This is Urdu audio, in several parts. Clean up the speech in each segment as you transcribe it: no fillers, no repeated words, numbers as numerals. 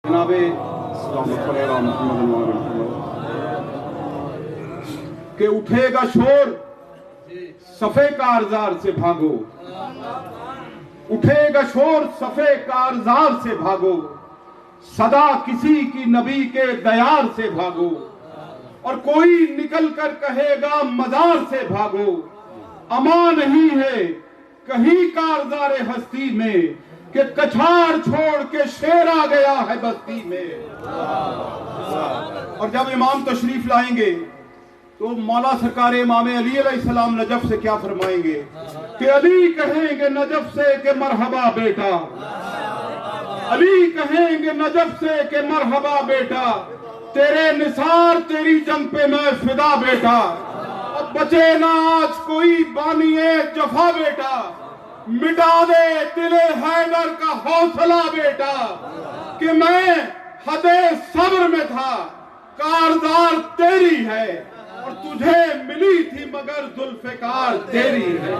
جناب کہ اٹھے گا شور صفے کارزار سے بھاگو، اٹھے گا شور صفے کارزار سے بھاگو، صدا کسی کی نبی کے دیار سے بھاگو، اور کوئی نکل کر کہے گا مزار سے بھاگو، امان نہیں ہے کہیں کارزار ہستی میں کہ کچھاڑ چھوڑ کے شیر آ گیا ہے بستی میں۔ اور جب امام تشریف لائیں گے تو مولا سرکار امام علی علیہ السلام نجف سے کیا فرمائیں گے کہ علی کہیں گے نجف سے کہ مرحبا بیٹا، علی کہیں گے نجف سے کہ مرحبا بیٹا، تیرے نثار تیری جنگ پہ میں فدا بیٹا، اب بچے نہ آج کوئی بانی جفا بیٹا، مٹا دے دل حیدر کا حوصلہ بیٹا، کہ میں حد صبر میں تھا کارزار تیری ہے، اور تجھے ملی تھی مگر ذوالفقار تیری ہے۔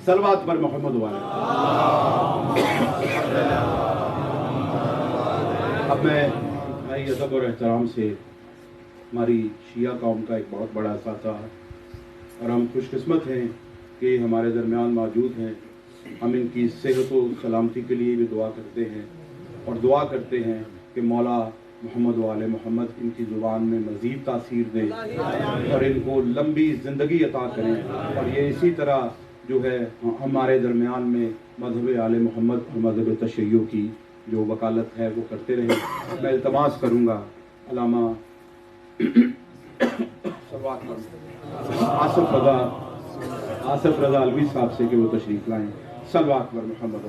صلوات پر محمد والے۔ اب میں ادب اور احترام سے ہماری شیعہ قوم کا ایک بہت بڑا اثاثہ ہے، اور ہم خوش قسمت ہیں کہ ہمارے درمیان موجود ہیں۔ ہم ان کی صحت و سلامتی کے لیے بھی دعا کرتے ہیں، اور دعا کرتے ہیں کہ مولا محمد و آل محمد ان کی زبان میں مزید تاثیر دے اور ان کو لمبی زندگی عطا کریں، اور یہ اسی طرح جو ہے ہمارے درمیان میں مذہب آل محمد اور مذہب تشیع کی جو وکالت ہے وہ کرتے رہیں۔ میں التماس کروں گا علامہ آصف رضا الوی صاحب سے کہ وہ تشریف لائیں۔ صلوات پر محمد و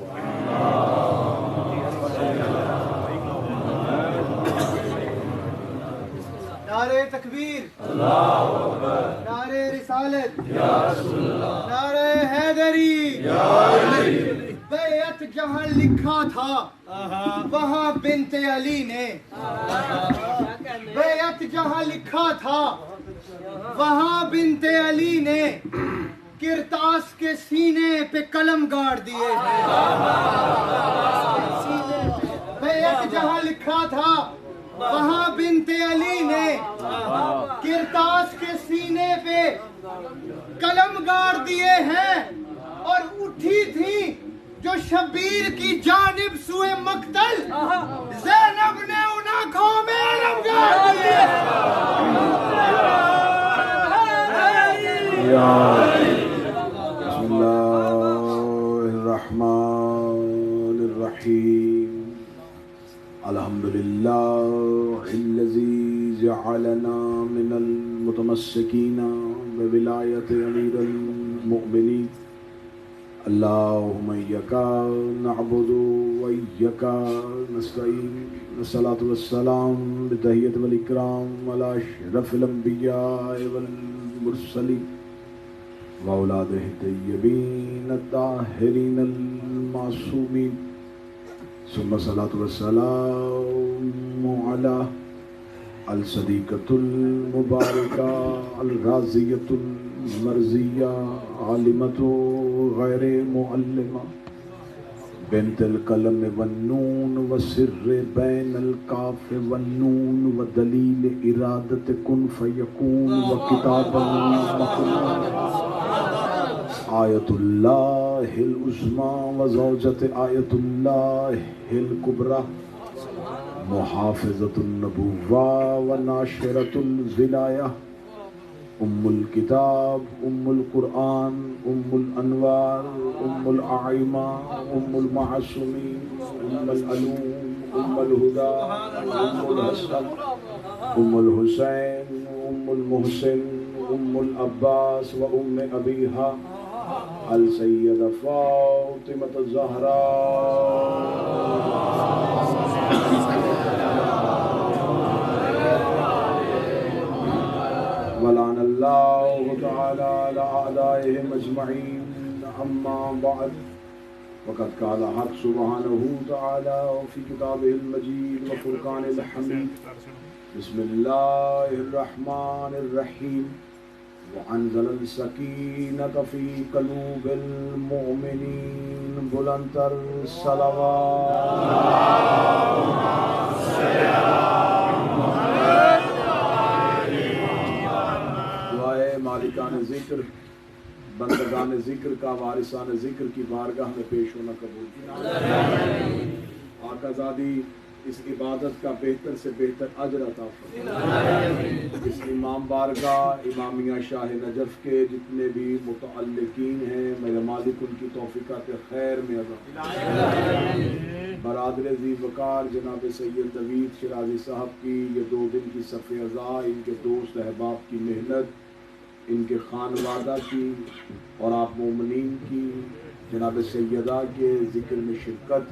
نعرہ تکبیر، نعرہ رسالت، نعرہ حیدری، بیعت جہاں لکھا تھا وہاں بنت علی نے، بیعت جہاں لکھا تھا وہاں بنت علی نے کرتاس کے سینے پہ قلم گاڑ دیے ہیں۔ بیعت جہاں لکھا تھا وہاں بنت علی نے کرتاس کے سینے پہ قلم گاڑ دیے ہیں، اور اٹھی تھی جو شبیر کی جانب سوئے مقتل، زینب نے ان آنکھوں میں علم گاڑ دیے بسم اللہ الرحمن الرحیم، الحمدللہ الذی جعلنا من المتمسکین بولایت امیر المؤمنین، اللہم ایک نعبد و ایک نستعین، والصلاة والسلام بتحیت والاکرام علی اشرف الانبیاء والمرسلین واولادہ الطیبین الطاہرین المعصومین، ثم الصلاة والسلام علی الصدیقۃ المبارکہ الرازیۃ المرضیہ عالمۃ غیر معلمہ بنت القلم والنون وسر بین الکاف والنون ودلیل ارادت کن فیکون وکتابا مکنون، آیت اللہ العظمی وزوجت آیت اللہ الکبریٰ، محافظۃ النبوہ وناشرۃ الولایہ، ام الکتاب، ام القرآن، ام الانوار، ام الائمہ، ام المعصومین، ام العلوم، ام الہدی، ام الحسن، ام الحسین، ام المحسن، ام العباس و ام ابیہا، السیدہ فاطمہ الزہرا ولعن اللہ تعالی علی اعدائهم اجمعین، اما بعد، وقد قال حق سبحانہ تعالی فی کتابہ المجید وفرقان الحمید، بسم اللہ الرحمن الرحیم، وأنزل السكينة في قلوب المؤمنين بلند تر دعائے مالکان ذکر بندگان ذکر کا وارثان ذکر کی بارگاہ میں پیش ہونا قبول کیا۔ آقا زادی اس عبادت کا بہتر سے بہتر اجر عطا فرمائے۔ اس امام بارگاہ امامیہ شاہ نجف کے جتنے بھی متعلقین ہیں میرے مالک ان کی توفیقات خیر میں عطا فرمائے۔ برادر ذی وقار جناب سید نوید شرازی صاحب کی یہ 2 دن کی صف ازا، ان کے دوست احباب کی محنت، ان کے خانوادہ کی اور آپ مومنین کی جناب سیدہ کے ذکر میں شرکت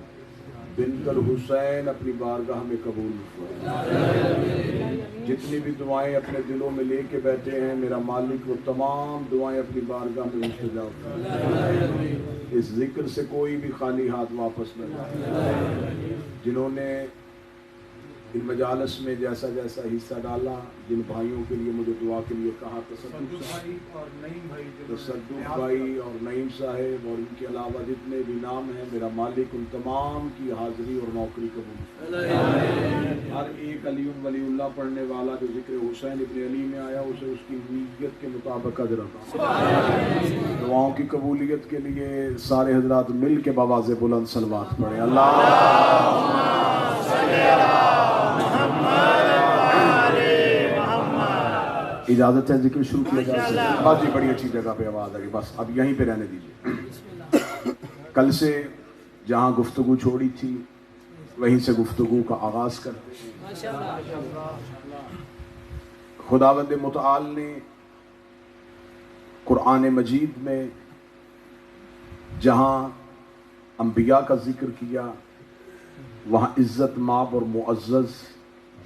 بنت الحسین اپنی بارگاہ میں قبول فرمائے۔ جتنی بھی دعائیں اپنے دلوں میں لے کے بیٹھے ہیں میرا مالک وہ تمام دعائیں اپنی بارگاہ میں مستجاب فرمائے۔ اس ذکر سے کوئی بھی خالی ہاتھ واپس نہ جائے۔ جنہوں نے ان مجالس میں جیسا جیسا حصہ ڈالا، جن بھائیوں کے لیے مجھے دعا کے لیے کہا، تصدق بھائی اور نعیم صاحب اور ان کے علاوہ جتنے بھی نام ہیں میرا مالک ان تمام کی حاضری اور نوکری قبول فرمائے۔ ہر ایک علی ولی اللہ پڑھنے والا جو ذکر حسین ابن علی میں آیا اسے اس کی نیت کے مطابق اجر عطا فرمائے۔ دعاؤں کی قبولیت کے لیے سارے حضرات مل کے بآواز بلند صلوات پڑھیں۔ اللہ اجازت ہے ذکر شروع کیا جائے؟ بس جی بڑی اچھی جگہ پہ آواز آ گئی، بس اب یہیں پہ رہنے دیجیے۔ کل سے جہاں گفتگو چھوڑی تھی وہیں سے گفتگو کا آغاز کرتے ہیں۔ خداوند متعال نے قرآن مجید میں جہاں انبیاء کا ذکر کیا وہاں عزت مآب اور معزز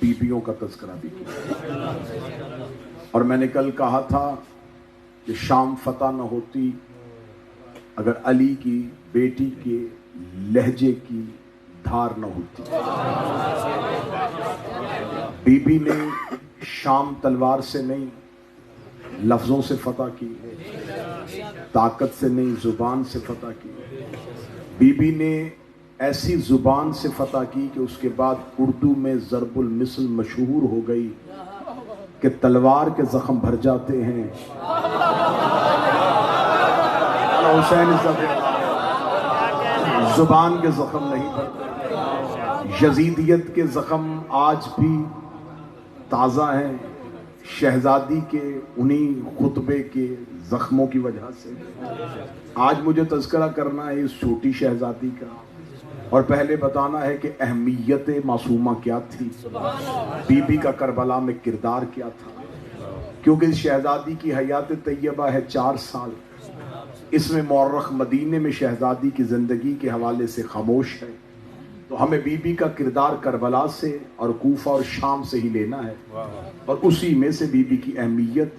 بیبیوں کا تذکرہ بھی کیا، اور میں نے کل کہا تھا کہ شام فتح نہ ہوتی اگر علی کی بیٹی کے لہجے کی دھار نہ ہوتی۔ بی بی نے شام تلوار سے نہیں لفظوں سے فتح کی، طاقت سے نہیں زبان سے فتح کی۔ بی بی نے ایسی زبان سے فتح کی کہ اس کے بعد اردو میں ضرب المثل مشہور ہو گئی کہ تلوار کے زخم بھر جاتے ہیں حسین زبان کے زخم نہیں بھرتے۔ یزیدیت کے زخم آج بھی تازہ ہیں شہزادی کے انہی خطبے کے زخموں کی وجہ سے۔ آج مجھے تذکرہ کرنا ہے اس چھوٹی شہزادی کا، اور پہلے بتانا ہے کہ اہمیت معصومہ کیا تھی، بی بی کا کربلا میں کردار کیا تھا، کیونکہ اس شہزادی کی حیات طیبہ ہے 4 سال، اس میں مورخ مدینے میں شہزادی کی زندگی کے حوالے سے خاموش ہے، تو ہمیں بی بی کا کردار کربلا سے اور کوفہ اور شام سے ہی لینا ہے، اور اسی میں سے بی بی کی اہمیت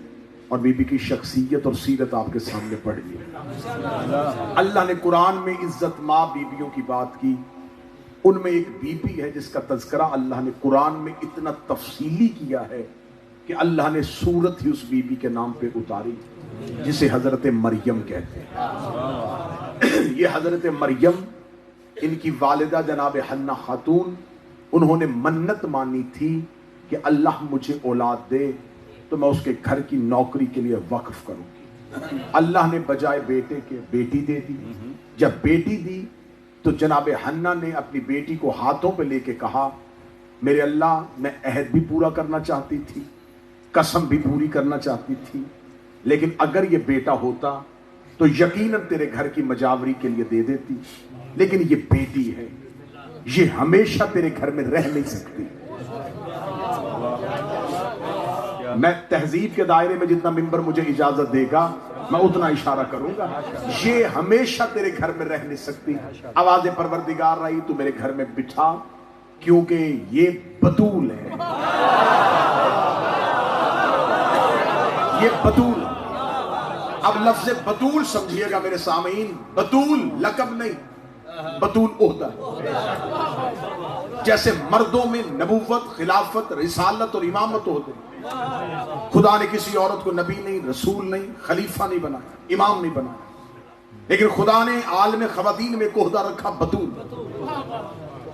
اور بی بی کی شخصیت اور سیرت آپ کے سامنے پڑھنی ہے۔ اللہ نے قرآن میں عزت ماں بیبیوں کی بات کی، ان میں ایک بی بی ہے جس کا تذکرہ اللہ نے قرآن میں اتنا تفصیلی کیا ہے کہ اللہ نے سورت ہی اس بی بی کے نام پہ اتاری جسے حضرت مریم کہتے ہیں۔ یہ حضرت مریم ان کی والدہ جناب حنہ خاتون، انہوں نے منت مانی تھی کہ اللہ مجھے اولاد دے تو میں اس کے گھر کی نوکری کے لیے وقف کروں گی۔ اللہ نے بجائے بیٹے کے بیٹی دے دی۔ جب بیٹی دی تو جناب حنہ نے اپنی بیٹی کو ہاتھوں پہ لے کے کہا میرے اللہ میں عہد بھی پورا کرنا چاہتی تھی، قسم بھی پوری کرنا چاہتی تھی، لیکن اگر یہ بیٹا ہوتا تو یقیناً تیرے گھر کی مجاوری کے لیے دے دیتی، لیکن یہ بیٹی ہے، یہ ہمیشہ تیرے گھر میں رہ نہیں سکتی۔ میں تہذیب کے دائرے میں جتنا ممبر مجھے اجازت دے گا میں اتنا اشارہ کروں گا، یہ ہمیشہ تیرے گھر میں رہ نہیں سکتی۔ آواز پروردگار رہی تو میرے گھر میں بٹھا، کیونکہ یہ بطول ہے، یہ بطول۔ اب لفظ بطول سمجھیے گا میرے سامعین، بطول لقب نہیں، بطول عہدہ۔ جیسے مردوں میں نبوت، خلافت، رسالت اور امامت ہوتے ہیں، خدا نے کسی عورت کو نبی نہیں، رسول نہیں، خلیفہ نہیں بنایا، امام نہیں بنایا، لیکن خدا نے عالم خواتین میں عہدہ رکھا بتول۔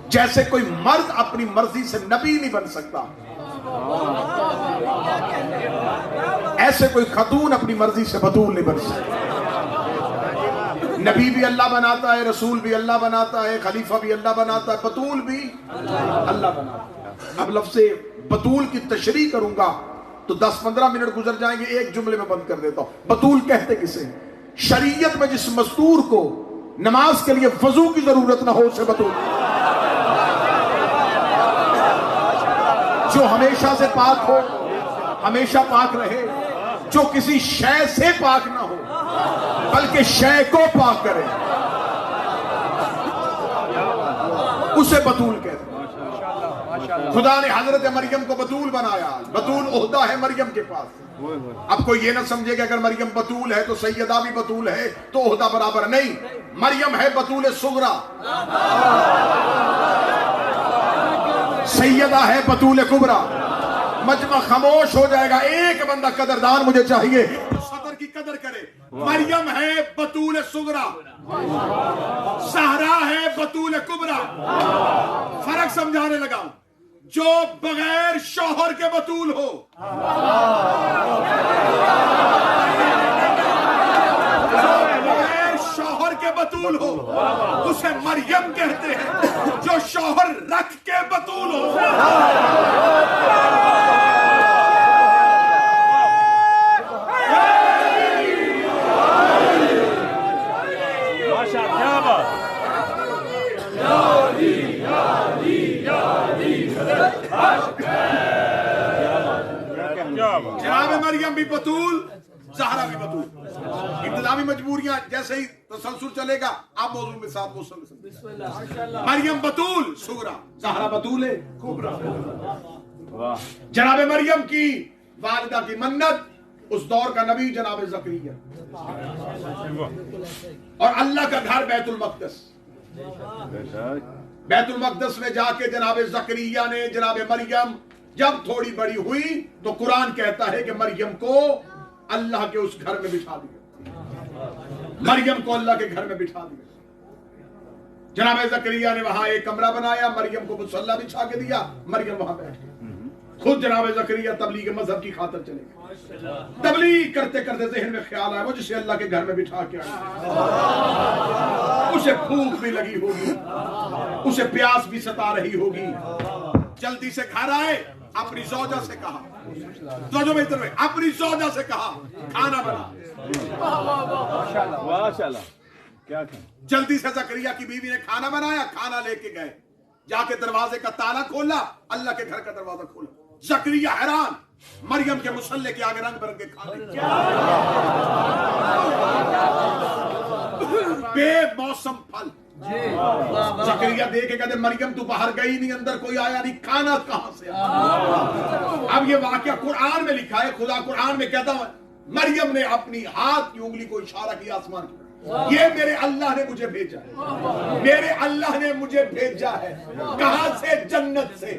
جیسے کوئی مرد اپنی مرضی سے نبی نہیں بن سکتا، ایسے کوئی خاتون اپنی مرضی سے بتول نہیں بن سکتی۔ نبی بھی اللہ بناتا ہے، رسول بھی اللہ بناتا ہے، خلیفہ بھی اللہ بناتا ہے، بتول بھی اللہ بناتا ہے۔ اب لفظ بتول کی تشریح کروں گا تو 10-15 منٹ گزر جائیں گے، ایک جملے میں بند کر دیتا ہوں۔ بتول کہتے کسے؟ شریعت میں جس مستور کو نماز کے لیے وضو کی ضرورت نہ ہو اسے بتول، جو ہمیشہ سے پاک ہو، ہمیشہ پاک رہے، جو کسی شے سے پاک نہ ہو بلکہ شے کو پاک کرے، اسے بتول کہتے ہیں۔ خدا نے حضرت مریم کو بتول بنایا، بتول عہدہ ہے مریم کے پاس۔ اب کوئی یہ نہ سمجھے کہ اگر مریم بتول ہے تو سیدہ بھی بتول ہے تو عہدہ برابر، نہیں، مریم ہے بتول صغرا، سیدہ ہے بتول کبرا۔ مجمع خاموش ہو جائے گا، ایک بندہ قدردان مجھے چاہیے صدر کی قدر کرے۔ مریم ہے بتول صغرا، زہرا ہے بتول کبرا۔ فرق سمجھانے لگا، جو بغیر شوہر کے بتول ہو، بغیر شوہر کے بتول ہو اسے مریم کہتے ہیں، جو شوہر رکھ کے بتول ہو۔ جناب مریم بھی بتول، زہرا بھی بتول۔ انتظامی مجبوریاں جیسے ہی تسلسل چلے گا آپ موضوع میں ساتھ مسلسل۔ مریم بتول صغرا، زہرا بتول کبرا۔ جناب مریم کی والدہ کی منت، اس دور کا نبی جناب زکریا، اور اللہ کا گھر بیت المقدس۔ بیت المقدس میں جا کے جناب زکریا نے جناب مریم جب تھوڑی بڑی ہوئی تو قرآن کہتا ہے کہ مریم کو اللہ کے اس گھر میں بٹھا دیا، مریم کو اللہ کے گھر میں بٹھا دیا۔ جناب زکریا نے وہاں ایک کمرہ بنایا، مریم کو مصلی بچھا کے دیا، مریم وہاں بیٹھ گئی۔ خود جناب زکریا تبلیغ مذہب کی خاطر چلے گئے، تبلیغ کرتے کرتے ذہن میں خیال آیا وہ جسے اللہ کے گھر میں بٹھا کے آیا، اسے بھوک بھی لگی ہوگی، اسے پیاس بھی ستا رہی ہوگی، جلدی سے گھر آئے، اپنی زوجہ سے کہا، زوجوں میں ادھر اپنی زوجہ سے کہا کھانا بنا۔ جلدی سے زکریا کی بیوی نے کھانا بنایا، کھانا لے کے گئے، جا کے دروازے کا تالا کھولا، اللہ کے گھر کا دروازہ کھولا۔ زکریا حیران، مریم کے مصلی کے آگے رنگ برنگے کھانے، بے موسم پھل۔ زکریا دیکھے کہتے مریم تو باہر گئی نہیں، اندر کوئی آیا نہیں، کھانا کہاں سے آیا؟ اب یہ واقعہ قرآن میں لکھا ہے، خدا قرآن میں کہتا ہے مریم نے اپنی ہاتھ کی انگلی کو اشارہ کیا آسمان کی، یہ میرے اللہ نے مجھے بھیجا ہے، میرے اللہ نے مجھے بھیجا ہے۔ کہاں سے؟ جنت سے،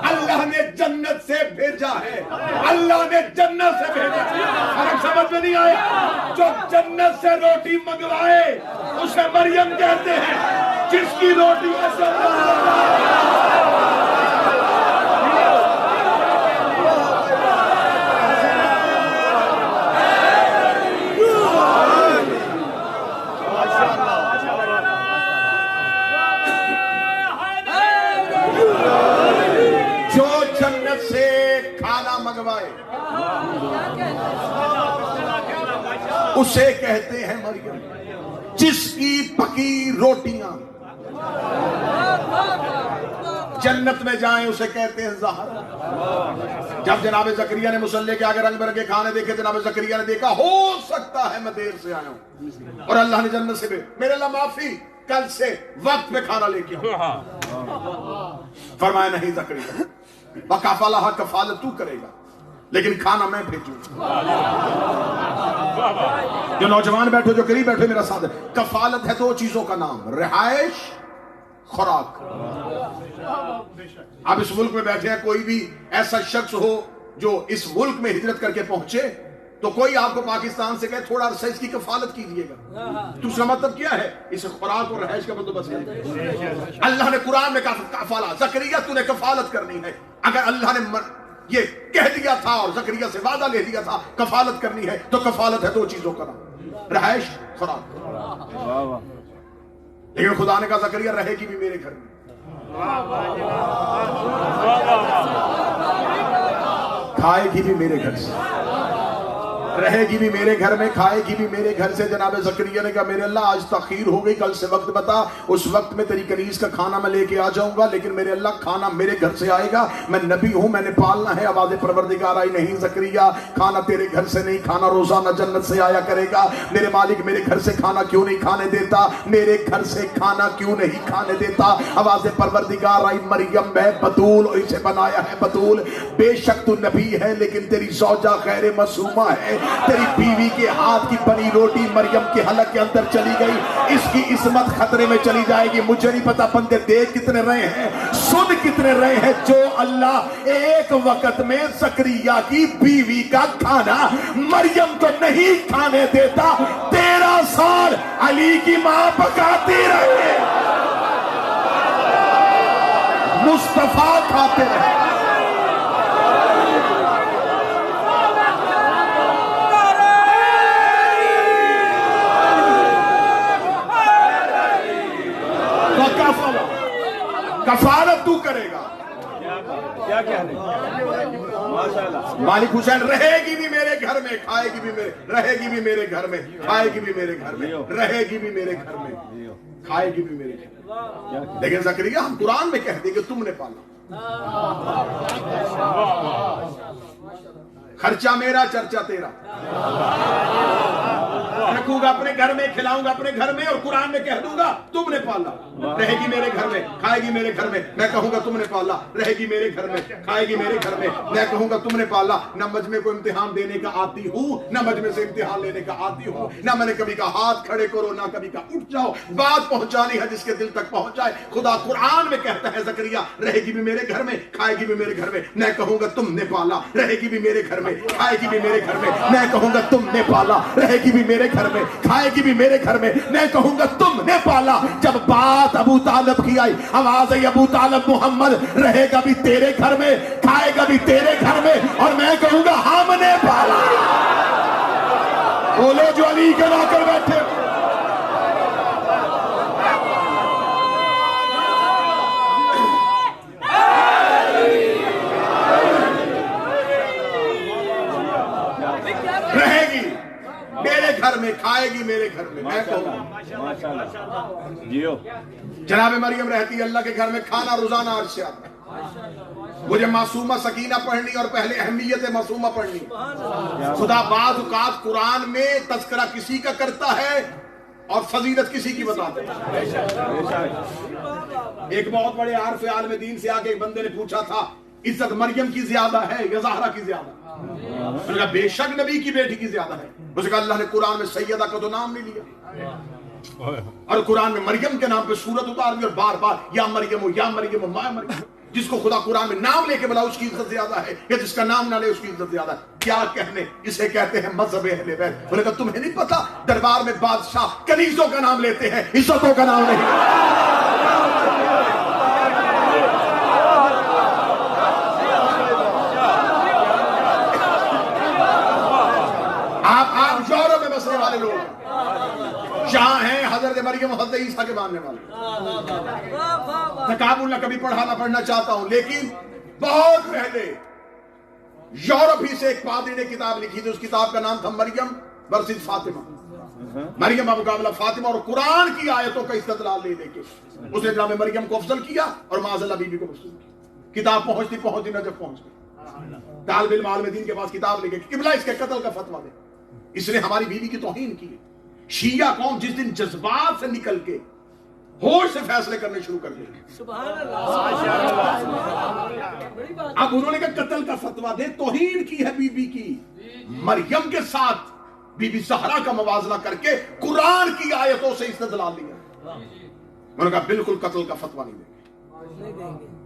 اللہ نے جنت سے بھیجا ہے، اللہ نے جنت سے بھیجا ہے۔ فرق سمجھ میں نہیں آیا؟ جو جنت سے روٹی منگوائے اسے مریم کہتے ہیں، جس کی روٹی میں سے منگوائے اسے کہتے ہیں مریم، جس کی پکی روٹیاں جنت میں جائیں اسے کہتے ہیں زہرا۔ جب جناب زکریا نے مصلی کے آگے رنگ برنگے کھانے دیکھے، جناب زکریا نے دیکھا ہو سکتا ہے میں دیر سے آیا ہوں اور اللہ نے جنت سے میرے اللہ معافی، کل سے وقت میں کھانا لے کے آؤں۔ فرمایا نہیں زکریا، وَكَفَلَهَا کفالت تو کرے گا لیکن کھانا میں بھیجوں۔ جو نوجوان بیٹھو، جو قریب بیٹھو میرا ساتھ ہے، کفالت ہے دو چیزوں کا نام، رہائش، خوراک۔ آپ اس ملک میں بیٹھے ہیں، کوئی بھی ایسا شخص ہو جو اس ملک میں ہجرت کر کے پہنچے تو کوئی آپ کو پاکستان سے کہے تھوڑا عرصہ اس کی کفالت کیجیے گا، تو اس کا مطلب کیا ہے؟ اسے خوراک اور رہائش کا بندوبست ہے۔ اللہ نے قرآن میں کہا کفالت، زکریا تو نے کفالت کرنی ہے۔ اگر اللہ نے یہ کہہ دیا تھا اور زکریا سے وعدہ لے دیا تھا کفالت کرنی ہے، تو کفالت ہے دو چیزوں کا نام، رہائش، خوراک۔ لیکن خدا نے کہا زکریا رہے گی بھی میرے گھر میں، کھائے گی بھی میرے گھر سے، رہے گی بھی میرے گھر میں، کھائے گی بھی میرے گھر سے۔ جناب زکریا نے کہا میرے اللہ آج تاخیر ہو گئی، کل سے وقت بتا، اس وقت میں تیری کنیز کا کھانا میں لے کے آ جاؤں گا، لیکن میرے اللہ کھانا میرے گھر سے آئے گا، میں نبی ہوں، میں نے پالنا ہے۔ آواز پروردگار آئی نہیں زکریا، کھانا تیرے گھر سے نہیں، کھانا روزانہ جنت سے آیا کرے گا۔ میرے مالک میرے گھر سے کھانا کیوں نہیں کھانے دیتا؟ میرے گھر سے کھانا کیوں نہیں کھانے دیتا؟ آواز پروردگار آئی مریم ہے بتول، اسے بنایا ہے بتول، بے شک تو نبی ہے لیکن تیری زوجہ غیر معصومہ ہے، تیری بیوی کے ہاتھ کی بنی روٹی مریم کے حلق کے اندر چلی گئی، اس کی عصمت خطرے میں چلی جائے گی۔ مجھے نہیں پتا بندے دیکھ کتنے رہے ہیں، سن کتنے رہے ہیں، جو اللہ ایک وقت میں زکریا کی بیوی کا کھانا مریم کو نہیں کھانے دیتا، 13 سال علی کی ماں پکاتی رہے، مصطفیٰ کھاتے رہے۔ کفالت تو کرے گا، کیا کہنے ماشاءاللہ۔ مالک حسین رہے گی بھی میرے گھر میں، کھائے گی بھی میرے، رہے گی بھی میرے گھر میں، کھائے گی بھی میرے گھر میں، رہے گی بھی میرے گھر میں، کھائے گی بھی میرے گھر میں۔ لیکن زکریا ہم قرآن میں کہہ دیں کہ تم نے پالا، خرچہ میرا چرچہ تیرا، رکھوں گا اپنے گھر میں، کھلاؤں گا اپنے گھر میں، اور قرآن میں کہہ دوں گا تم نے پالا، رہے گی میرے گھر میں، کھائے گی میرے گھر میں، میں کہوں گا تم نے پالا، رہے گی میرے گھر میں، کھائے گی میرے گھر میں، میں کہوں گا تم نے پالا۔ نہ مجمع کو امتحان دینے کا آتی ہوں، نہ مجمع سے امتحان لینے کا آتی ہوں، نہ میں نے کبھی کہا ہاتھ کھڑے کرو، نہ کبھی کہا اٹھ جاؤ، بات پہنچانی ہے جس کے دل تک پہنچ جائے۔ خدا قرآن میں کہتا ہے زکریا رہے گی بھی میرے گھر میں، کھائے گی بھی میرے گھر میں، میں کہوں گا تم نے پالا، رہے گی بھی میرے گھر میں، کھائے گی بھی میرے گھر میں، میں کہوں گا تم نے پالا، رہے گی بھی میرے گھر میں، کھائے گی بھی میرے گھر میں، میں کہوں گا تم نے پالا۔ جب بات ابو طالب کی آئی، آواز آئی ابو طالب محمد رہے گا بھی تیرے گھر میں، کھائے گا بھی تیرے گھر میں، اور میں کہوں گا ہم نے پالا۔ بولو جو علی کے نوکر بیٹھے، رہے گی میرے گھر میں، کھائے گی میرے گھر میں، میں کہوں جیو جناب مریم رہتی ہے اللہ کے گھر میں، کھانا روزانہ عرش سے آتا ہے۔ مجھے معصومہ سکینہ پڑھنی اور پہلے اہمیت معصومہ پڑھنی۔ خدا بعض اوقات قرآن میں تذکرہ کسی کا کرتا ہے اور فضیلت کسی کی بتاتا ہے۔ ایک بہت بڑے عارف عالم دین سے آگے ایک بندے نے پوچھا تھا عزت مریم کی زیادہ ہے یا زہرا کی زیادہ؟ اس نے کہا بے شک نبی کی بیٹی کی زیادہ ہے۔ اس نے کہا اللہ نے قرآن میں سیدہ کا تو نام نہیں لیا، اور قرآن میں مریم کے نام پہ سورت اتار دی، اور بار بار یا مریم یا مریم ما مریم۔ جس کو خدا قرآن میں نام لے کے بلا اس کی عزت زیادہ ہے، یا جس کا نام نہ لے اس کی عزت زیادہ ہے؟ کیا کہنے، اسے کہتے ہیں مذہب اہل بیت۔ انہوں نے کہا تمہیں نہیں پتا دربار میں بادشاہ کنیزوں کا نام لیتے ہیں، عزتوں کا نام نہیں۔ آپ یورپ میں بسنے والے لوگ جہاں ہیں حضرت مریم و حضرت عیسیٰ کے ماننے والے، تکابل نہ کبھی پڑھا نہ پڑھنا چاہتا ہوں، لیکن بہت پہلے یورپ ہی سے ایک پادری نے کتاب لکھی تھی، اس کتاب کا نام تھا مریم ورسز فاطمہ، مریم کا مقابلہ فاطمہ، اور قرآن کی آیتوں کا استدلال لے لے کے اس نے جناب مریم کو افضل کیا اور معاذ اللہ بی بی کو افضل کیا۔ کتاب پہنچتی نجف پہنچ گئی، طالب علم عالم دین کے پاس کتاب لے کے قبلہ اس کے قتل کا فتویٰ دے، اس نے ہماری بیوی کی توہین کی۔ شیعہ قوم جس دن جذبات سے نکل کے ہوش سے فیصلے کرنے شروع کر دیں، اب انہوں نے کہا قتل کا فتویٰ دے، توہین کی ہے بی بی کی۔ مریم کے ساتھ بی بی زہرا کا موازنہ کر کے قرآن کی آیتوں سے استدلال لیا، انہوں نے کہا بالکل قتل کا فتویٰ نہیں دیں گے۔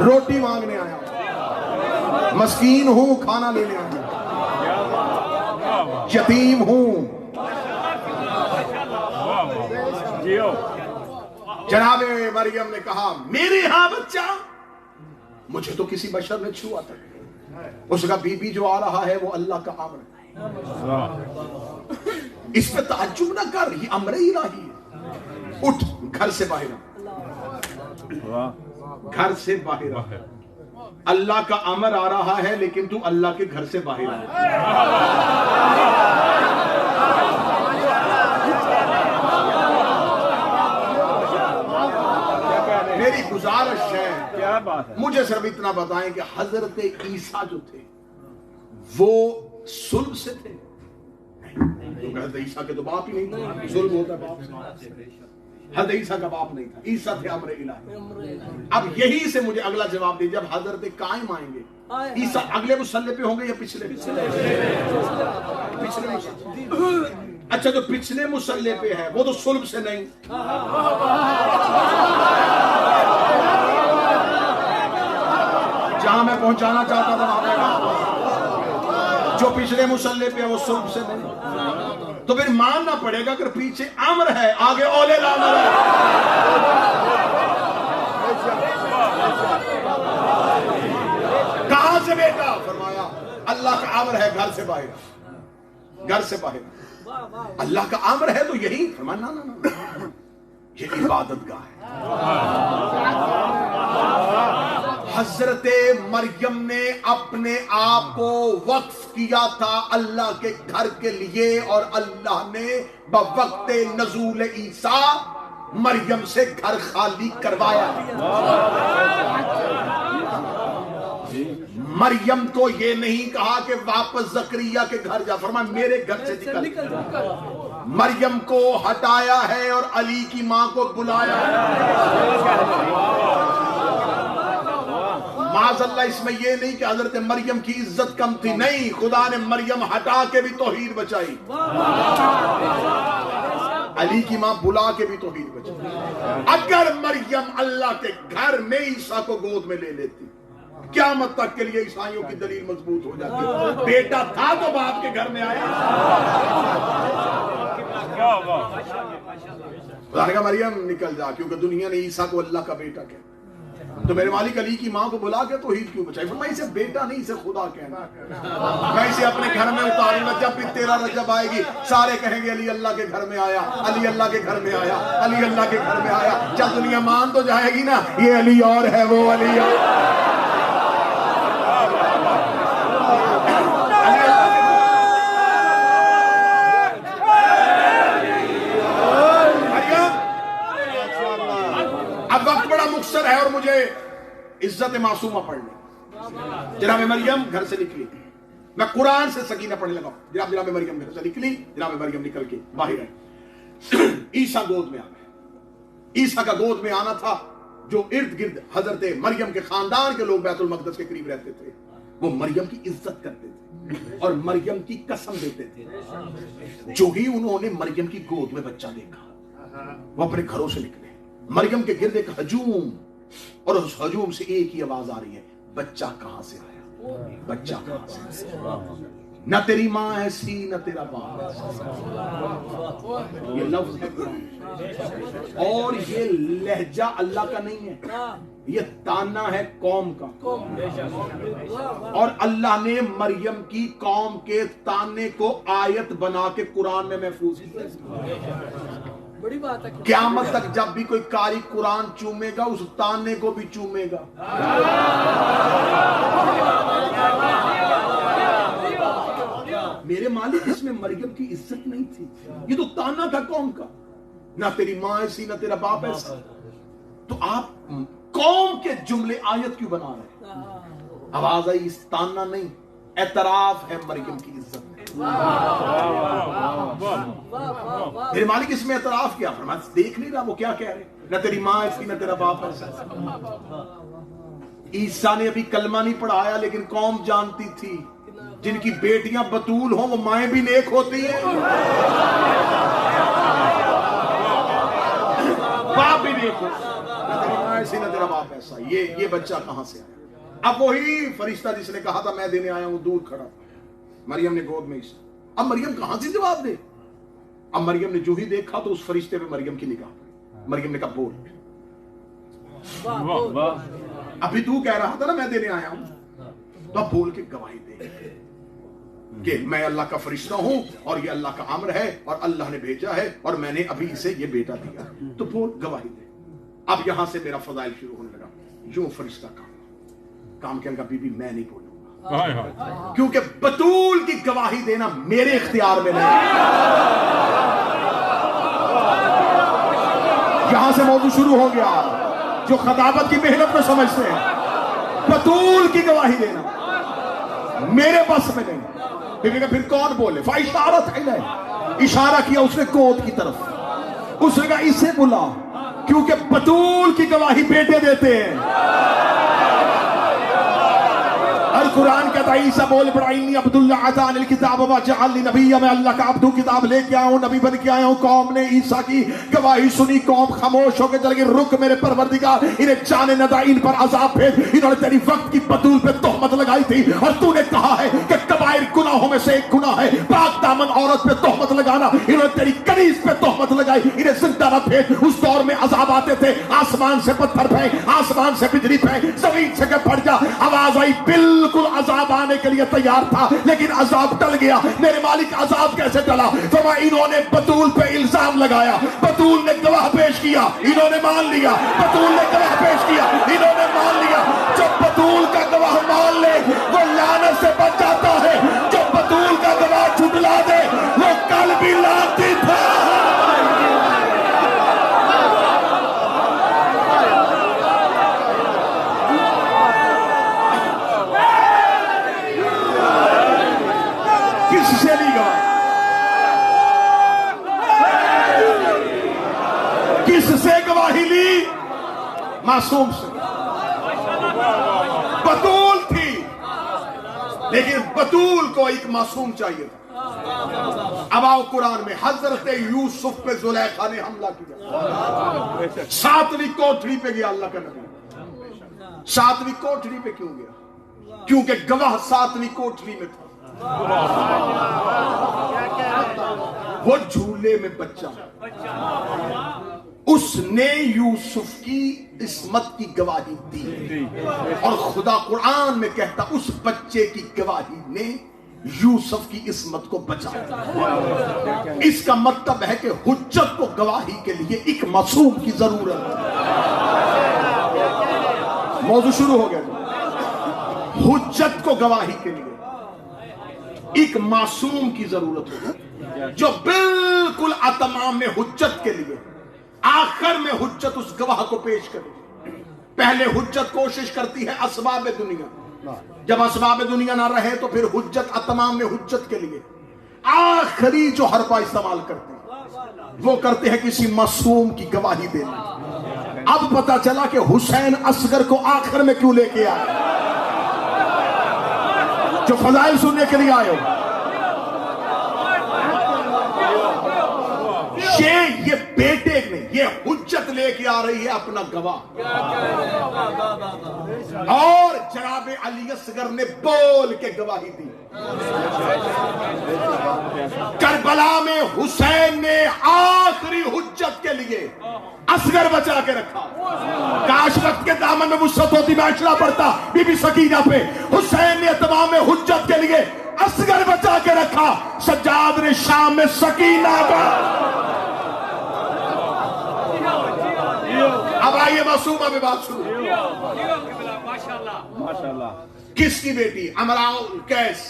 روٹی مانگنے آیا ہوں، مسکین ہوں کھانا لینے آیا ہوں، یتیم ہوں۔ جناب مریم نے کہا میرے ہاں بچہ مجھے تو کسی بشر نے چھوا تک۔ اس کا بی بی جو آ رہا ہے وہ اللہ کا امر ہے، اس پہ تعجب نہ کر، یہ امر الہی ہے۔ اٹھ گھر سے باہر آ، گھر سے باہر آ، اللہ کا امر آ رہا ہے لیکن تو اللہ کے گھر سے باہر آ۔ میری گزارش ہے، کیا بات ہے، مجھے صرف اتنا بتائیں کہ حضرت عیسیٰ جو تھے وہ صلب سے تھے؟ نہیں، حضرت عیسیٰ کے تو باپ ہی نہیں تھے، صلب ہوتا ہے باپ سے۔ حضرت عیسیٰ کا باپ نہیں تھا، عیسیٰ تھے امر الہی۔ اب یہی سے مجھے اگلا جواب دیجیے، جب حضرت قائم آئیں گے عیسیٰ اگلے مصلی پہ ہوں گے یا پچھلے؟ پچھلے مصلی۔ اچھا جو پچھلے مصلی پہ ہے وہ تو صلب سے نہیں، جہاں میں پہنچانا چاہتا تھا وہاں پہ جو پچھلے مصلی پہ ہے وہ صلب سے نہیں، تو پھر ماننا پڑے گا کہ پیچھے امر ہے آگے اولے الامر ہے۔ کہاں سے بیٹا؟ فرمایا اللہ کا امر ہے گھر سے باہر، گھر سے باہر۔ اللہ کا امر ہے تو یہی، فرمایا نا نا نا یہ عبادت گاہ ہے۔ حضرت مریم نے اپنے آپ کو وقف کیا تھا اللہ کے گھر کے لیے، اور اللہ نے بوقت نزول عیسیٰ مریم سے گھر خالی کروایا۔ مریم کو یہ نہیں کہا کہ واپس زکریا کے گھر جا، فرمایا میرے گھر سے نکل۔ مریم کو ہٹایا ہے اور علی کی ماں کو بلایا ہے۔ معاذ اللہ اس میں یہ نہیں کہ حضرت مریم کی عزت کم تھی، نہیں، خدا نے مریم ہٹا کے بھی توحید بچائی، علی کی ماں بلا کے بھی توحید بچائی۔ اگر مریم اللہ کے گھر میں عیسیٰ کو گود میں لے لیتی قیامت تک کے لیے عیسائیوں کی دلیل مضبوط ہو جاتی، بیٹا تھا تو باپ کے گھر میں آیا۔ خدا نے کہا مریم نکل جا، کیونکہ دنیا نے عیسیٰ کو اللہ کا بیٹا کہا، تو میرے مالک علی کی ماں کو بلا کے توحید کیوں بچائی؟ میں اسے بیٹا نہیں، اسے خدا کہنا، میں اسے اپنے گھر میں اتاروں گا۔ جب بھی 13 رجب آئے گی سارے کہیں گے علی اللہ کے گھر میں آیا، علی اللہ کے گھر میں آیا، علی اللہ کے گھر میں آیا۔ جب دنیا مان تو جائے گی نا یہ علی اور ہے وہ علی اور۔ ہے اور مجھے عزت معصومہ پڑھنے۔ جناب مریم گھر سے نکلی، میں قرآن سے سکینہ پڑھنے لگا، جناب مریم گھر سے نکلی، جناب مریم نکل کے باہر آئی، عیسیٰ گود میں آ گئے۔ عیسیٰ کا گود میں آنا تھا، جو ارد گرد حضرت مریم کے خاندان کے لوگ بیت المقدس کے قریب رہتے تھے وہ مریم کی عزت کرتے تھے اور مریم کی قسم دیتے تھے۔ جو ہی انہوں نے مریم کی گود میں بچہ دیکھا وہ اپنے گھروں سے نکلے، مریم کے گرد ایک ہجوم، اور اس ہجوم سے ایک ہی آواز آ رہی ہے، بچہ کہاں سے آیا، بچہ کہاں سے آیا، نہ تیری ماں ایسی نہ تیرا باپ ایسا۔ یہ لفظ ہے اور یہ لہجہ اللہ کا نہیں ہے، یہ تانا ہے قوم کا، اور اللہ نے مریم کی قوم کے تانے کو آیت بنا کے قرآن میں محفوظ کیا۔ قیامت تک جب بھی کوئی قاری قرآن چومے گا اس تانے کو بھی چومے گا۔ میرے مالک اس میں مریم کی عزت نہیں تھی، یہ تو تانا تھا قوم کا، نہ تیری ماں ایسی نہ تیرا باپ ایسا۔ تو آپ قوم کے جملے آیت کیوں بنا رہے ہیں؟ آواز آئی، اس تانا نہیں، اعتراف ہے مریم کی عزت۔ میرے مالک اس میں اعتراف کیا؟ فرمایا دیکھ نہیں رہا وہ کیا کہہ رہے، نہ تیری ماں ایسی نہ تیرا باپ ایسا۔ عیسیٰ نے ابھی کلمہ نہیں پڑھایا لیکن قوم جانتی تھی جن کی بیٹیاں بطول ہوں وہ مائیں بھی نیک ہوتی ہیں، باپ بھی نیک ہوتی ہیں۔ سی نا تیرا باپ ایسا, یہ بچہ کہاں سے آیا؟ اب وہی فرشتہ جس نے کہا تھا میں دینے آیا ہوں دور کھڑا, مریم نے گود میں اسے. اب مریم کہاں سے جواب دے؟ اب مریم نے جو ہی دیکھا تو اس فرشتے پہ مریم کی نگاہ پڑی. مریم نے کہا بول. ابھی تو کہہ رہا تھا نا میں دینے آیا ہوں, تو اب بول کے گواہی دے کہ میں اللہ کا فرشتہ ہوں اور یہ اللہ کا امر ہے اور اللہ نے بھیجا ہے اور میں نے ابھی اسے یہ بیٹا دیا. تو بول, گواہی دے. اب یہاں سے میرا فضائل شروع ہونے لگا. یوں فرشتہ کام کہنے کا بی بی میں نہیں بولوں گا, کیونکہ بطول کی گواہی دینا میرے اختیار میں نہیں. یہاں سے موضوع شروع ہو گیا. جو خطابت کی محنت میں سمجھتے ہیں, بطول کی گواہی دینا میرے بس میں نہیں. پھر کون بولے؟ فاشارت الیہ, اشارہ کیا اس نے گود کی طرف. اس نے کہا اسے بلا, کیونکہ بطول کی گواہی بیٹے دیتے ہیں. اور قرآن کہتا ہے عیسیٰ بول پڑا انی عبداللہ عطانی الکتاب وجعلنی نبیا, میں اللہ کا عبد ہوں, کتاب لے کے آیا ہوں, نبی بن کے آیا ہوں. قوم نے عیسیٰ کی گواہی سنی, قوم خاموش ہو کے چل گئی. رک میرے پروردگار, انہیں جانے نہ دا, ان پر عذاب بھیج. انہوں نے تیری وقت کی بطول پہ تہمت لگائی تھی اور تو نے کہا ہے کہ کبائر گناہوں میں سے ایک گناہ ہے پاک دامن عورت پہ تہمت لگانا. انہوں نے تیری کنیز پہ تہمت لگائی, انہیں زندہ نہ بھیج. اس دور میں عذاب آتے تھے, آسمان سے پتھر پھینک, آسمان سے بجلی پھینک, زمین سے کہ پھٹ جا. آواز آئی, بالکل عذاب آنے کے لیے تیار تھا لیکن عذاب ٹل گیا. میرے مالک عذاب کیسے ٹلا؟ فرما انہوں نے بطول پہ الزام لگایا, بطول نے گواہ پیش کیا, انہوں نے مان لیا. بطول نے گواہ پیش کیا, انہوں نے مان لیا. جو بطول کا گواہ مان لے وہ لعنت سے بچ جاتا ہے, جو بطول کا گواہ جھٹلا دے وہ کل بھی لعنتی تھا. کس سے لی گواہ؟ کس سے گواہی لی؟ معصوم سے. بطول تھی لیکن بطول کو ایک معصوم چاہیے تھا. اب آؤ قرآن میں, حضرت یوسف پہ زلیخا نے حملہ کیا. 7ویں کوٹھڑی پہ گیا اللہ کا نبی. 7ویں کوٹھڑی پہ کیوں گیا؟ کیونکہ گواہ 7ویں کوٹھڑی میں تھا. وہ جھولے میں بچہ, اس نے یوسف کی عصمت کی گواہی دی اور خدا قرآن میں کہتا اس بچے کی گواہی نے یوسف کی عصمت کو بچایا. اس کا مطلب ہے کہ حجت کو گواہی کے لیے ایک معصوم کی ضرورت ہے. موضوع شروع ہو گیا. حجت کو گواہی کے لیے ایک معصوم کی ضرورت ہے جو بالکل اتمام میں حجت کے لیے آخر میں حجت اس گواہ کو پیش کرے. پہلے حجت کوشش کرتی ہے اسباب دنیا, جب اسباب دنیا نہ رہے تو پھر حجت اتمام میں حجت کے لیے آخری جو حربہ استعمال کرتے ہیں وہ کرتے ہیں کسی معصوم کی گواہی دینا. اب پتا چلا کہ حسین اصغر کو آخر میں کیوں لے کے آئے. جو فضائل سننے کے لیے آئے ہو, یہ بیٹے نہیں, یہ حجت لے کے آ رہی ہے اپنا گواہ. اور جناب علی اصغر نے بول کے گواہی دی. کربلا میں حسین نے آخری حجت کے لیے اصغر بچا کے رکھا. کاش وقت کے دامن میں وسعت ہوتی, میں اشرا پڑھتا بی بی سکینہ پہ. حسین نے تمام حجت کے لیے اصغر بچا کے رکھا. سجاد نے شام میں سکینہ کا. اب آئیے معصومہ میں بات شروع. کس کی بیٹی؟ امراء القیس.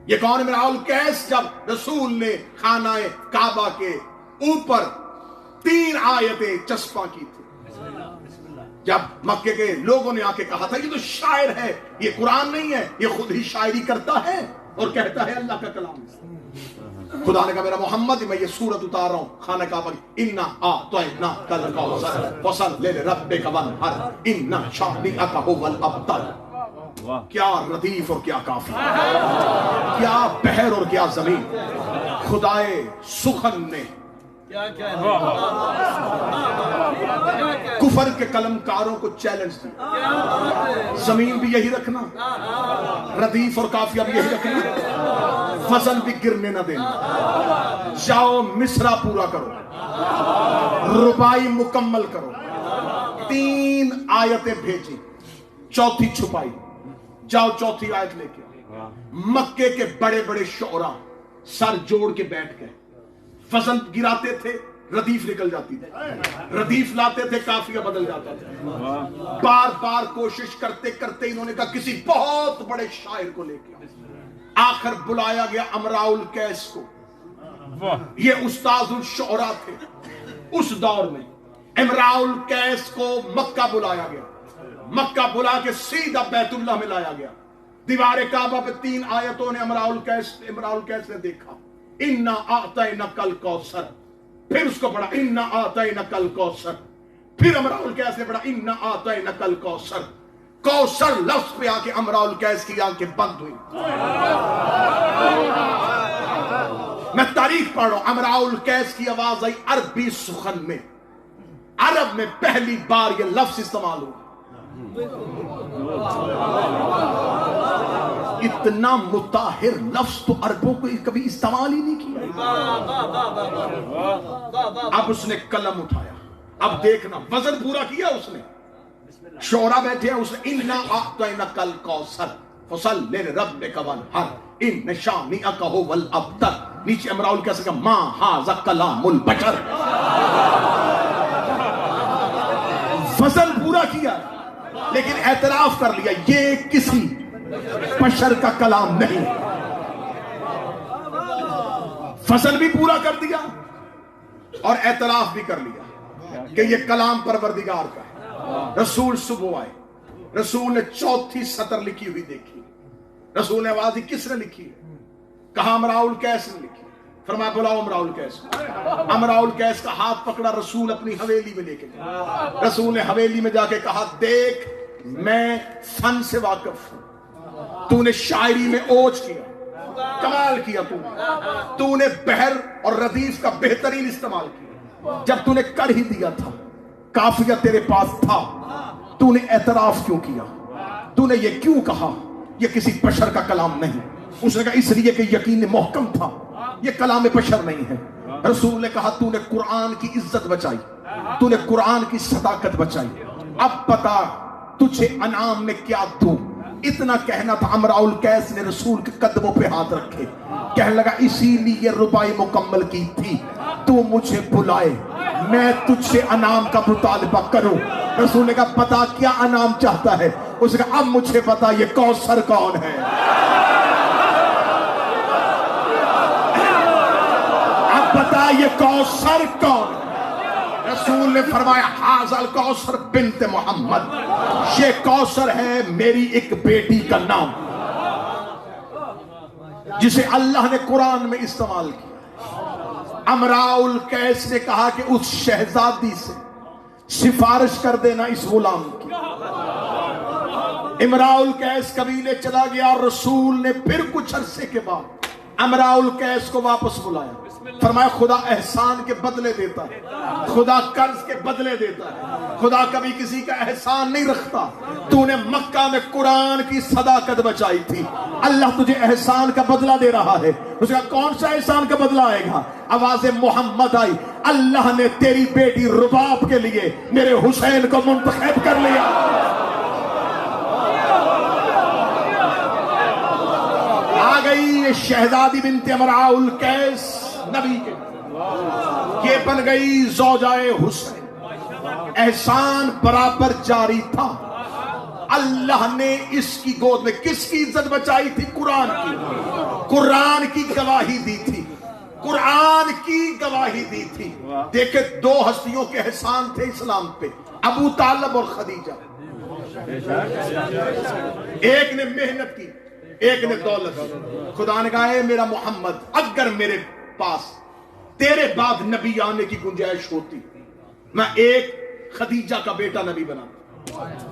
یہ کون امراء القیس؟ جب رسول نے خانہ کعبہ کے اوپر 3 آیتیں چسپاں کی تھی, جب مکے کے لوگوں نے آ کے کہا تھا یہ تو شاعر ہے, یہ قرآن نہیں ہے, یہ خود ہی شاعری کرتا ہے اور کہتا ہے اللہ کا کلام. خدا نے کہا میرا محمد میں یہ سورت اتار رہا ہوں خانہ کعبہ کی. انا اعطیناک الکوثر فصل لربک وانحر ان شانئک هو الابتر. کیا ردیف اور کیا کافی, کیا بحر اور کیا زمین. خدائے سخن نے کفر کے قلمکاروں کو چیلنج دیا، زمین بھی یہی رکھنا، ردیف اور قافیہ بھی یہی رکھنا، فصل بھی گرنے نہ دینا، جاؤ مصرع پورا کرو، ربائی مکمل کرو، 3 آیتیں بھیجی، چوتھی چھپائی، جاؤ چوتھی آیت لے کے۔ مکے کے بڑے بڑے شعراء سر جوڑ کے بیٹھ گئے، فصل گراتے تھے ردیف نکل جاتی تھی، ردیف لاتے تھے قافیہ بدل جاتا تھا، بار بار کوشش کرتے کرتے انہوں نے کہا کسی بہت بڑے شاعر کو لے کے آؤ۔ آخر بلایا گیا امراء القیس کو، یہ استاذ الشعراء تھے اس دور میں۔ امراء القیس کو مکہ بلایا گیا، مکہ بلا کے سیدھا بیت اللہ میں لایا گیا، دیوار کعبہ پہ 3 آیتوں نے امراء القیس نے دیکھا، اِنَّا أَعْطَيْنَكَ الْكَوْثَرَ، پھر اس کو پڑھا اِنَّا أَعْطَيْنَكَ الْكَوْثَرَ، پھر امراء القیس نے پڑھا اِنَّا أَعْطَيْنَكَ الْكَوْثَرَ، کوثر لفظ پہ آ کے امراء القیس کی آنکھیں بند ہوئی۔ میں تاریخ پڑھ رہا ہوں، امراء القیس کی آواز آئی عربی سخن میں، عرب میں پہلی بار یہ لفظ استعمال ہوا۔ اتنا مطہر لفظ تو عربوں کو کبھی استعمال ہی نہیں کیا۔ اب اس نے قلم اٹھایا، اب دیکھنا وزن پورا کیا اس نے، شعراء بیٹھے ہیں، اس نے اِنَّا أَعْطَيْنَكَ الْكَوْثَرَ فَصَلِّ لِرَبِّكَ وَانْحَرْ إِنَّ شَانِئَكَ هُوَ الْأَبْتَرُ۔ نیچے امراء القیس نے کہا مَا هَذَا كَلَامُ الْبَشَرِ، وزن پورا کیا لیکن اعتراف کر لیا یہ کسی بشر کا کلام نہیں۔ فصل بھی پورا کر دیا اور اعتراف بھی کر لیا کہ یہ کلام پروردگار کا ہے۔ رسول صبح آئے، رسول نے 4تھی سطر لکھی ہوئی دیکھی، رسول نے آواز دی کس نے لکھی ہے؟ کہا امراء القیس نے لکھی۔ فرمایا بلاؤ امراء القیس۔ امراء القیس کا ہاتھ پکڑا، رسول اپنی حویلی میں لے کے گیا، رسول نے حویلی میں جا کے کہا دیکھ میں فن سے واقف ہوں، تو نے شاعری میں اوج کیا، کمال کیا، تو نے بحر اور ردیف کا بہترین استعمال کیا، جب تو نے کر ہی دیا تھا، قافیہ تیرے پاس تھا، تو نے اعتراف کیوں کیا، تو نے یہ کیوں کہا یہ کسی بشر کا کلام نہیں؟ اس نے کہا اس لیے کہ یقین محکم تھا یہ کلام بشر نہیں ہے۔ رسول نے کہا تو نے قرآن کی عزت بچائی، تو نے قرآن کی صداقت بچائی، اب بتا تجھے انعام میں کیا دوں؟ اتنا کہنا تھا، امراء القیس نے رسول کے قدموں پہ ہاتھ رکھے، کہنے لگا اسی لیے ربائی مکمل کی تھی، تو مجھے بلائے میں تجھ سے انعام کا مطالبہ کروں۔ رسول نے کہا بتا کیا انعام چاہتا ہے؟ اس نے کہا اب مجھے بتا یہ کوثر کون ہے، اب بتا یہ کوثر کون ہے؟ رسول نے فرمایا حاذا الکوثر بنت محمد، یہ کوثر ہے میری ایک بیٹی کا نام جسے اللہ نے قرآن میں استعمال کیا۔ امراء القیس نے کہا کہ اس شہزادی سے سفارش کر دینا اس غلام کی۔ امراء القیس قبیلے چلا گیا اور رسول نے پھر کچھ عرصے کے بعد امراء القیس کو واپس بلایا، فرمایا خدا احسان کے بدلے دیتا ہے، خدا قرض کے بدلے دیتا ہے، خدا کبھی کسی کا احسان نہیں رکھتا۔ تو نے مکہ میں قرآن کی صداقت بچائی تھی، اللہ تجھے احسان کا بدلہ دے رہا ہے۔ اس کا کون سا احسان کا بدلہ آئے گا؟ آواز محمد آئی، اللہ نے تیری بیٹی رباب کے لیے میرے حسین کو منتخب کر لیا۔ آ گئی یہ شہزادی بنت امراء القیس نبی کے، یہ بن گئی زوجائے حسین۔ احسان برابر جاری تھا، اللہ نے اس کی گود میں کس کی عزت بچائی تھی؟ قرآن کی، قرآن کی گواہی دی تھی، قرآن کی گواہی دی تھی۔ دیکھیں دو ہستیوں کے احسان تھے اسلام پہ، ابو طالب اور خدیجہ۔ ایک نے محنت کی، ایک نے دولت کی۔ خدا نے کہا اے میرا محمد اگر میرے پاس تیرے بعد نبی آنے کی گنجائش ہوتی میں ایک خدیجہ کا بیٹا نبی بنا،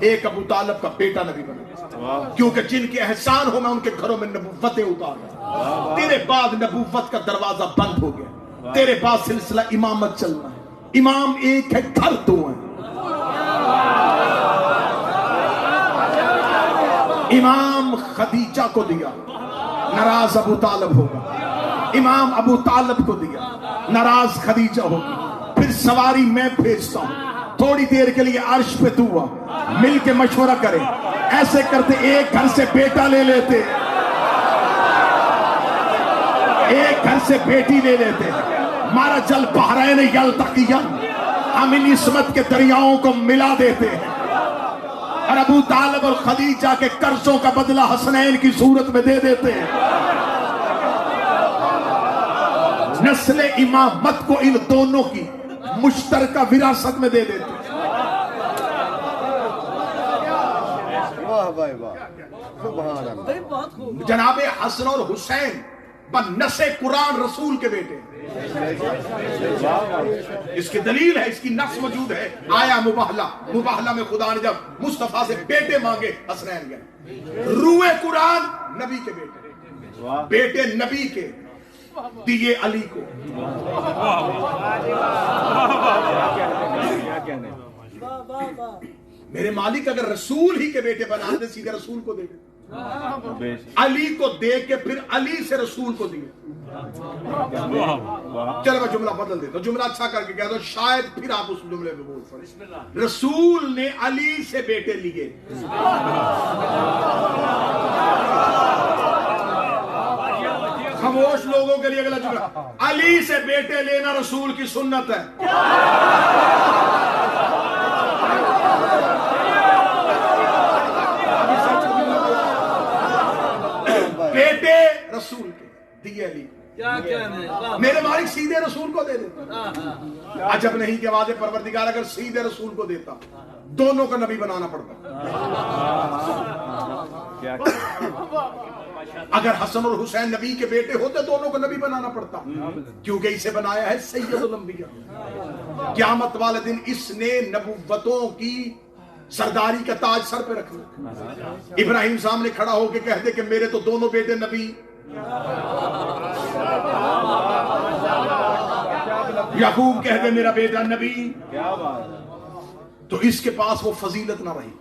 ایک ابو طالب کا بیٹا نبی بنا، کیونکہ جن کے احسان ہو میں ان کے گھروں میں نبوتیں اتار۔ تیرے بعد نبوت کا دروازہ بند ہو گیا، تیرے پاس سلسلہ امامت چلنا ہے. امام ایک ہے، گھر دو ہیں. امام خدیجہ کو دیا، ناراض ابو طالب ہوگا. امام ابو طالب کو دیا، ناراض خدیجہ ہوگی. پھر سواری میں بھیجتا ہوں، تھوڑی دیر کے لیے عرش پہ تو ہوا، مل کے مشورہ کرے. ایسے کرتے ایک گھر سے بیٹا لے لیتے، ایک گھر سے بیٹی لے لیتے. مارا جل بحرین یلتقیان، ہم ان عصمت کے دریاؤں کو ملا دیتے ہیں. اور ابو طالب اور خدیجہ کے قرضوں کا بدلہ حسنین کی صورت میں دے دیتے ہیں. نسل امامت کو ان دونوں کی مشترکہ وراثت میں دے دیتے ہیں. جناب حسن اور حسین بنص قرآن رسول کے بیٹے. اس کی دلیل ہے، اس کی نص موجود ہے. آیا مباہلہ میں خدا نے جب مصطفیٰ سے بیٹے مانگے، حسنین گئے. روح قرآن نبی کے بیٹے نبی کے دیے علی کو. میرے مالک اگر رسول ہی کے بیٹے بنا دے، سیدھے رسول کو دے دے. علی کو دے کے پھر علی سے رسول کو دیے. چلو میں جملہ بدل دیتا ہوں، جملہ اچھا کر کے کہہ دو، شاید پھر آپ اس جملے میں بول پڑے. رسول نے علی سے بیٹے لیے. خاموش لوگوں کے لیے اگلا جملہ، علی سے بیٹے لینا رسول کی سنت ہے. بیٹے رسول کے دیے علی. میرے مالک سیدھے رسول کو دے دیتا. عجب نہیں کہ واضح پروردگار اگر سیدھے رسول کو دیتا، دونوں کو نبی بنانا پڑتا. اگر حسن اور حسین نبی کے بیٹے ہوتے، دونوں کو نبی بنانا پڑتا، کیونکہ اسے بنایا ہے سید الانبیاء. قیامت والے دن اس نے نبوتوں کی سرداری کا تاج سر پہ رکھنا. ابراہیم سامنے کھڑا ہو کے کہہ دے کہ میرے تو دونوں بیٹے نبی. یعقوب کہہ دے میرا بیٹا نبی. تو اس کے پاس وہ فضیلت نہ رہی،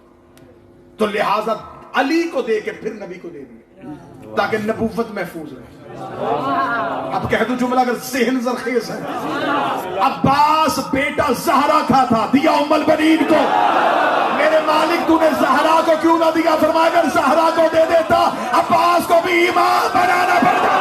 تو لہذا علی کو دے کے پھر نبی کو دے دیا تاکہ نبوت محفوظ رہے. اب کہہ دو جملہ اگر ذہن زرخیز ہے، عباس بیٹا زہرا کا تھا، دیا ام البنین کو. میرے مالک تو نے زہرا کو کیوں نہ دیا؟ فرمایا اگر زہرا کو دے دیتا، عباس کو بھی امام بنانا پڑتا.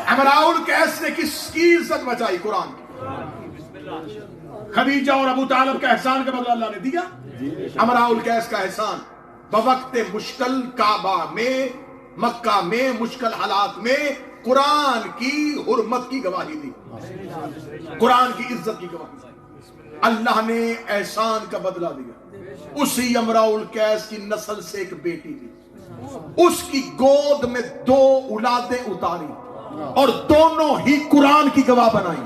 امراء القیس نے کس کی عزت بچائی؟ قرآن کی. خدیجہ اور ابو طالب کا احسان کا بدلہ اللہ نے دیا. امراء القیس کا احسان بوقت مشکل کعبہ میں، مکہ میں مشکل حالات میں قرآن کی حرمت کی گواہی دی، قرآن کی عزت کی گواہی دی. اللہ نے احسان کا بدلہ دیا. اسی امراء القیس کی نسل سے ایک بیٹی تھی، اس کی گود میں 2 اولادیں اتاری اور دونوں ہی قرآن کی گواہ بنائی.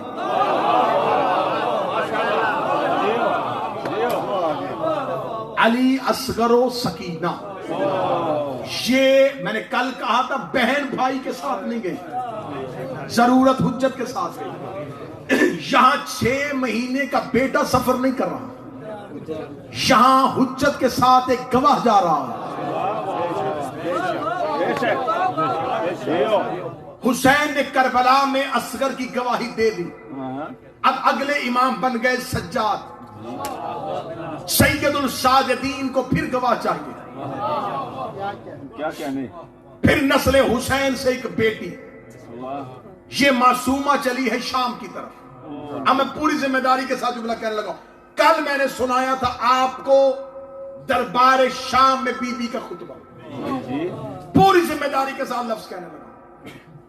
علی اصغر و سکینہ. یہ میں نے کل کہا تھا، بہن بھائی کے ساتھ نہیں گئی، ضرورت حجت کے ساتھ گئی. یہاں 6 مہینے کا بیٹا سفر نہیں کر رہا، یہاں حجت کے ساتھ ایک گواہ جا رہا ہے. حسین نے کربلا میں اصغر کی گواہی دے دی. اب اگلے امام بن گئے سجاد. سید الساجدین کو پھر گواہ چاہیے. کیا کہنے؟ پھر نسل حسین سے ایک بیٹی، یہ معصومہ چلی ہے شام کی طرف. اب میں پوری ذمہ داری کے ساتھ جملہ کہنے لگا. کل میں نے سنایا تھا آپ کو دربار شام میں بی بی کا خطبہ، پوری ذمہ داری کے ساتھ لفظ کہنے لگا.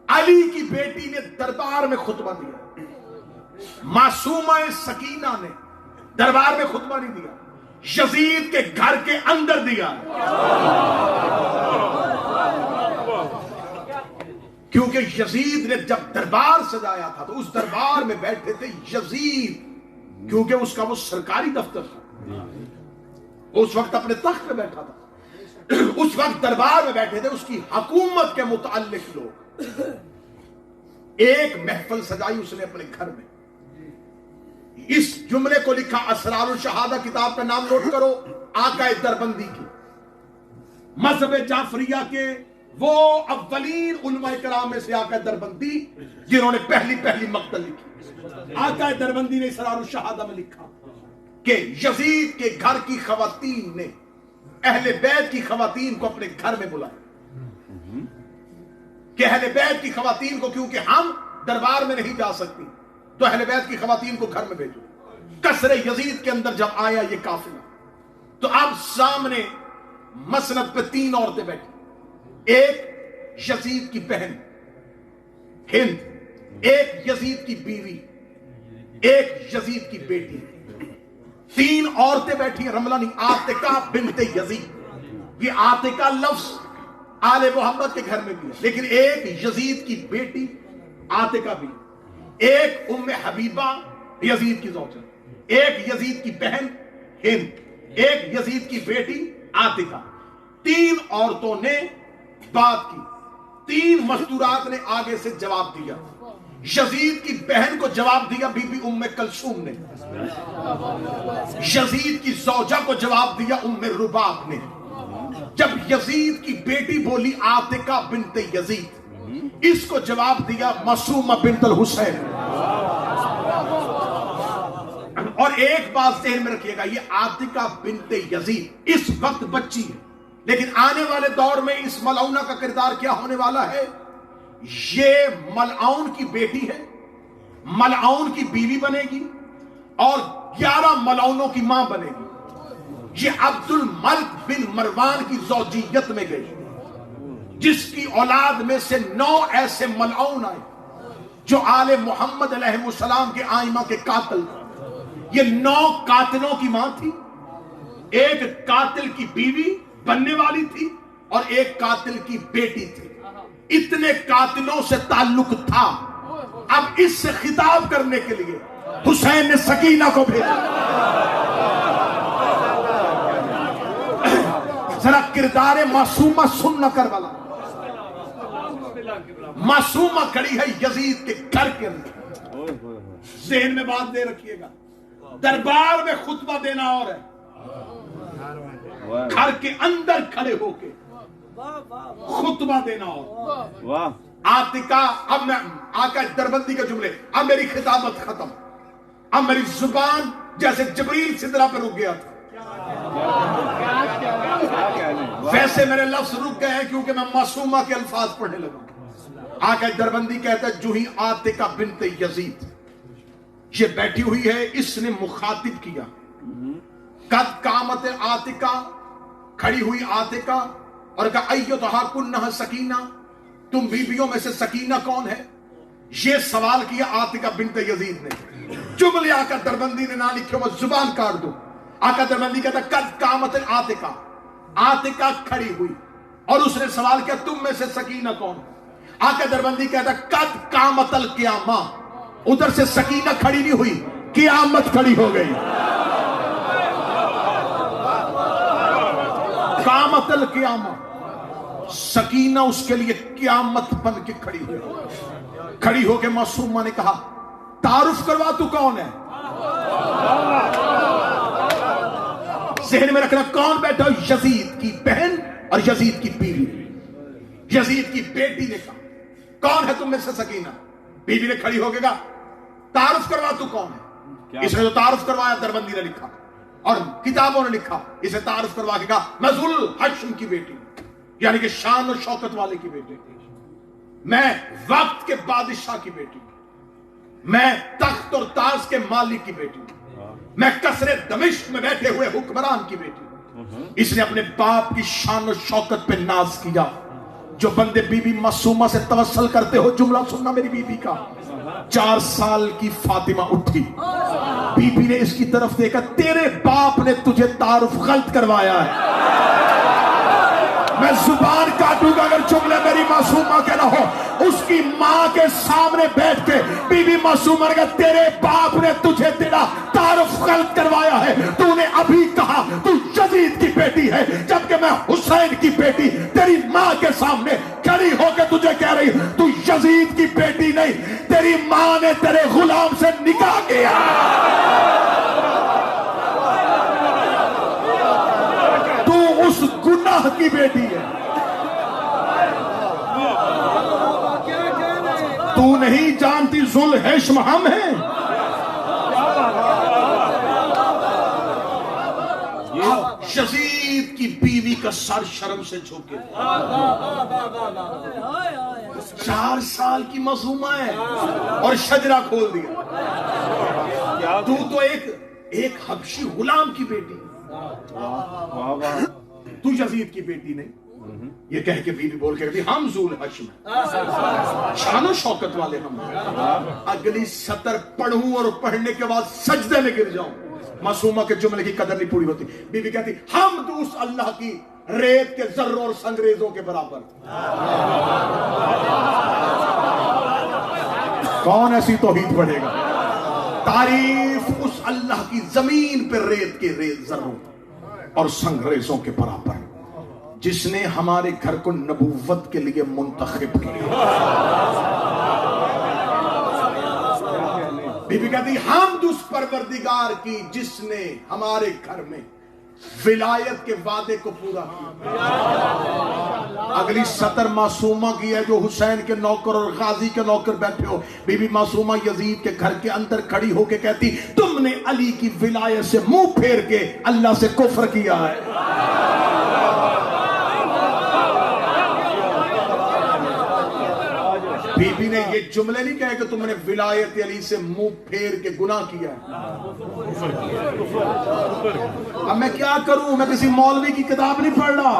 علی کی بیٹی نے دربار میں خطبہ دیا، معصومہ سکینہ نے دربار میں خطبہ نہیں دیا. یزید کے گھر کے اندر دیا، کیونکہ یزید نے جب دربار سجایا تھا تو اس دربار میں بیٹھے تھے یزید، کیونکہ اس کا وہ سرکاری دفتر تھا، اس وقت اپنے تخت پہ بیٹھا تھا، اس وقت دربار میں بیٹھے تھے اس کی حکومت کے متعلق لوگ۔ ایک محفل سجائی اس نے اپنے گھر میں، اس جملے کو لکھا، اسرار الشہادہ کتاب کا نام نوٹ کرو، آقا دربندی کی، مذہب جعفریہ کے وہ اولین علماء کرام میں سے آقا دربندی جنہوں نے پہلی مقتل لکھی۔ آقا دربندی نے اسرار الشہادہ میں لکھا کہ یزید کے گھر کی خواتین نے اہل بیت کی خواتین کو اپنے گھر میں بلایا، کہ اہل بیت کی خواتین کو، کیونکہ ہم دربار میں نہیں جا سکتی تو اہل بیت کی خواتین کو گھر میں بھیجو۔ قصر یزید کے اندر جب آیا یہ قافلہ تو اب سامنے مسند پہ 3 عورتیں بیٹھی، ایک یزید کی بہن ہند، ایک یزید کی بیوی، ایک یزید کی بیٹی، 3 عورتیں بیٹھی ہیں، رملہ نہیں، عاتقہ بنت یزید۔ یہ عاتقہ لفظ آل محمد کے گھر میں بھی ہے، لیکن ایک یزید کی بیٹی عاتقہ بھی، ایک ام حبیبہ یزید کی زوجہ، ایک یزید کی بہن ہند، ایک یزید کی بیٹی عاتقہ۔ 3 عورتوں نے بات کی، 3 مستورات نے آگے سے جواب دیا۔ یزید کی بہن کو جواب دیا بی بی ام کلثوم نے، یزید کی زوجہ کو جواب دیا ام رباب نے، جب یزید کی بیٹی بولی عاتقہ بنت یزید، اس کو جواب دیا معصومہ بنت الحسین۔ اور ایک بات ذہن میں رکھیے گا، یہ عاتقہ بنت یزید اس وقت بچی ہے، لیکن آنے والے دور میں اس ملعونہ کا کردار کیا ہونے والا ہے؟ یہ ملعون کی بیٹی ہے، ملعون کی بیوی بنے گی اور 11 ملعونوں کی ماں بنے گی۔ یہ عبد الملک بن مروان کی زوجیت میں گئی، جس کی اولاد میں سے 9 ایسے ملعون آئے جو آل محمد علیہ السلام کے آئمہ کے قاتل تھے۔ یہ 9 قاتلوں کی ماں تھی، ایک قاتل کی بیوی بننے والی تھی اور ایک قاتل کی بیٹی تھی۔ اتنے قاتلوں سے تعلق تھا۔ اب اس سے خطاب کرنے کے لیے حسین نے سکینہ کو بھیجا۔ ذرا کردار معصومہ سننا کربلا۔ معصومہ کھڑی ہے یزید کے گھر کے اندر، ذہن میں بات دے رکھیے گا، دربار میں خطبہ دینا اور ہے، گھر کے اندر کھڑے ہو کے خطبہ دینا اور۔ عاتقہ، اب میں آقا دربندی کے جملے، اب میری خطابت ختم، اب میری زبان جیسے جبریل سدرہ پہ رک گیا تھا، ویسے میرے لفظ رک گئے ہیں کیونکہ میں معصومہ کے الفاظ پڑھنے لگا۔ آقا دربندی کہتا ہے جو ہی عاتقہ بنت یزید یہ بیٹھی ہوئی ہے، اس نے مخاطب کیا، قد قامت عاتقہ، کھڑی ہوئی عاتقہ، اور کہا ایتھا کنہ سکینہ، تم بیویوں میں سے سکینہ کون ہے؟ یہ سوال کیا عاتقہ بنت یزید نے۔ جملے آقا دربندی نے نہ لکھے، وہ زبان کاٹ دو۔ آقا دربندی کہتا قد قامت عاتقہ، عاتقہ کھڑی ہوئی، اور اس نے سوال کیا تم میں سے سکینہ کون ہے؟ آقا دربندی کہتا قد قامت القیامہ، ادھر سے سکینہ کھڑی نہیں ہوئی، قیامت کھڑی ہو گئی۔ قامت القیامہ، سکینہ اس کے لیے قیامت بن کے کھڑی ہوئی۔ کھڑی ہو کے معصومہ نے کہا تعارف کروا تو کون ہے؟ ذہن میں رکھنا کون بیٹھا؟ یزید کی بہن اور یزید کی بیوی۔ یزید کی بیٹی نے کہا کون ہے تم میں سے سکینہ؟ بیوی نے کھڑی ہو کے کہا تعارف کروا تو کون ہے؟ اس نے جو تعارف کروایا دربندی نے لکھا اور کتابوں نے لکھا، اسے تعارف کروا کے کہا میں ذو الحشم کی بیٹی، یعنی کہ شان و شوکت والے کی بیٹی، میں وقت کے بادشاہ کی بیٹی، میں تخت اور تاج کے مالک کی بیٹی، میں قصر دمشق میں بیٹھے ہوئے حکمران کی بیٹی۔ اس نے اپنے باپ کی شان و شوکت پہ ناز کیا، جو بندے بی بی معصومہ سے توسل کرتے ہو، جملہ سننا میری بی بی کا. 4 سال کی فاطمہ اٹھی، بی بی نے اس کی طرف دیکھا، تیرے باپ نے تجھے تعارف غلط کروایا ہے. میں زبان کاٹوں گا اگر جملے میری معصومہ کے نہ ہو. اس کی ماں کے سامنے بیٹھ کے بی بی معصومہ نے کہا، تیرے باپ نے تجھے تیرا تعارف غلط کروایا ہے. تو نے ابھی کہا تو یزید کی بیٹی ہے، جبکہ میں حسین کی بیٹی. تیری ماں کے سامنے کھڑی ہو کے تجھے کہہ رہی تو یزید کی بیٹی نہیں، تیری ماں نے تیرے غلام سے نکاح کیا. تو اس گناہ کی بیٹی ہے. تو نہیں جانتی ذوالحشم ہم ہیں. یزید کی بیوی کا سر شرم سے جھکے. 4 سال کی معصومہ ہے اور شجرہ کھول دیا. تو ایک حبشی غلام کی بیٹی، تو یزید کی بیٹی نہیں. یہ کہہ کے بی بی بول کے ہم ذوالحشم ہیں، شان و شوکت والے ہم ہیں. اگلی سطر پڑھوں اور پڑھنے کے بعد سجدے میں گر جاؤں. معصومہ کے جملے کی قدر نہیں پوری ہوتی. بی بی کہتی ہم تو اس اللہ کی ریت کے ذروں اور سنگریزوں کے برابر. کون ایسی توحید پڑھے گا؟ تعریف اس اللہ کی زمین پہ ریت کے ریت ذروں اور سنگریزوں کے برابر، جس نے ہمارے گھر کو نبوت کے لیے منتخب کیا. بی بی کہتی حمد اس پروردگار کی جس نے ہمارے گھر میں ولایت کے وعدے کو پورا کیا. اگلی سطر معصومہ کی ہے جو حسین کے نوکر اور غازی کے نوکر بیٹھے ہو. بی بی معصومہ یزید کے گھر کے اندر کھڑی ہو کے کہتی تم نے علی کی ولایت سے منہ پھیر کے اللہ سے کفر کیا ہے. بی بی نے یہ جملے نہیں کہے کہ تم نے ولایت علی سے منہ پھیر کے گناہ کیا ہے. اب میں کیا کروں؟ میں کسی مولوی کی کتاب نہیں پڑھ رہا،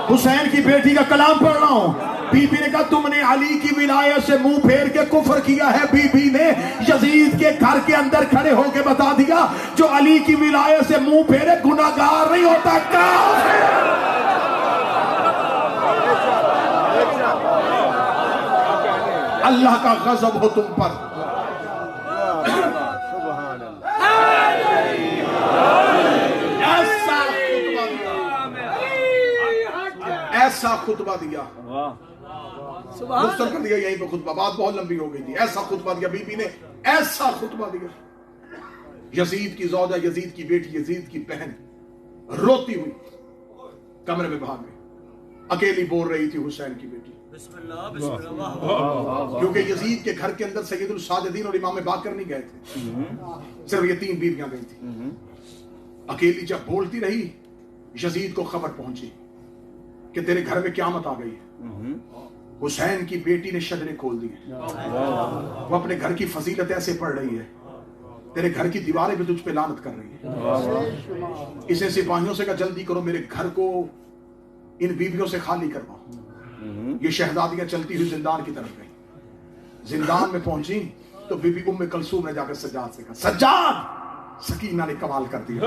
حسین کی بیٹی کا کلام پڑھ رہا ہوں. بی بی نے کہا تم نے علی کی ولایت سے منہ پھیر کے کفر کیا ہے. بی بی نے یزید کے گھر کے اندر کھڑے ہو کے بتا دیا جو علی کی ولایت سے منہ پھیرے گناہگار نہیں ہوتا، کافر. اللہ کا غضب ہو تم پر. ایسا خطبہ دیا، مختصر کر دیا یہیں پہ خطبہ، بات بہت لمبی ہو گئی تھی. ایسا خطبہ دیا بی بی نے، ایسا خطبہ دیا. یزید کی زوجہ، یزید کی بیٹی، یزید کی بہن روتی ہوئی کمرے میں باہر گئی. اکیلی بول رہی تھی حسین کی بیٹی. کیونکہ یزید کے گھر کے اندر سید الساجدین اور امام باقر نہیں گئے تھے، صرف یہ 3 بیویاں گئی تھی. اکیلی جب بولتی رہی یزید کو خبر پہنچی کہ تیرے گھر میں قیامت آ گئی ہے. حسین کی بیٹی نے شجرے کھول دیے. وہ اپنے گھر کی فضیلت ایسے پڑھ رہی ہے، تیرے گھر کی دیواریں بھی تجھ پہ لعنت کر رہی ہے. اسے سپاہیوں سے کہا جلدی کرو میرے گھر کو ان بیویوں سے خالی کرواؤ. یہ شہزادیاں چلتی ہوئی زندان کی طرف گئی. زندان میں پہنچی تو بی بی ام کلثوم نے جا کر سجاد سے کہا سجاد، سکینہ نے کمال کر دیا.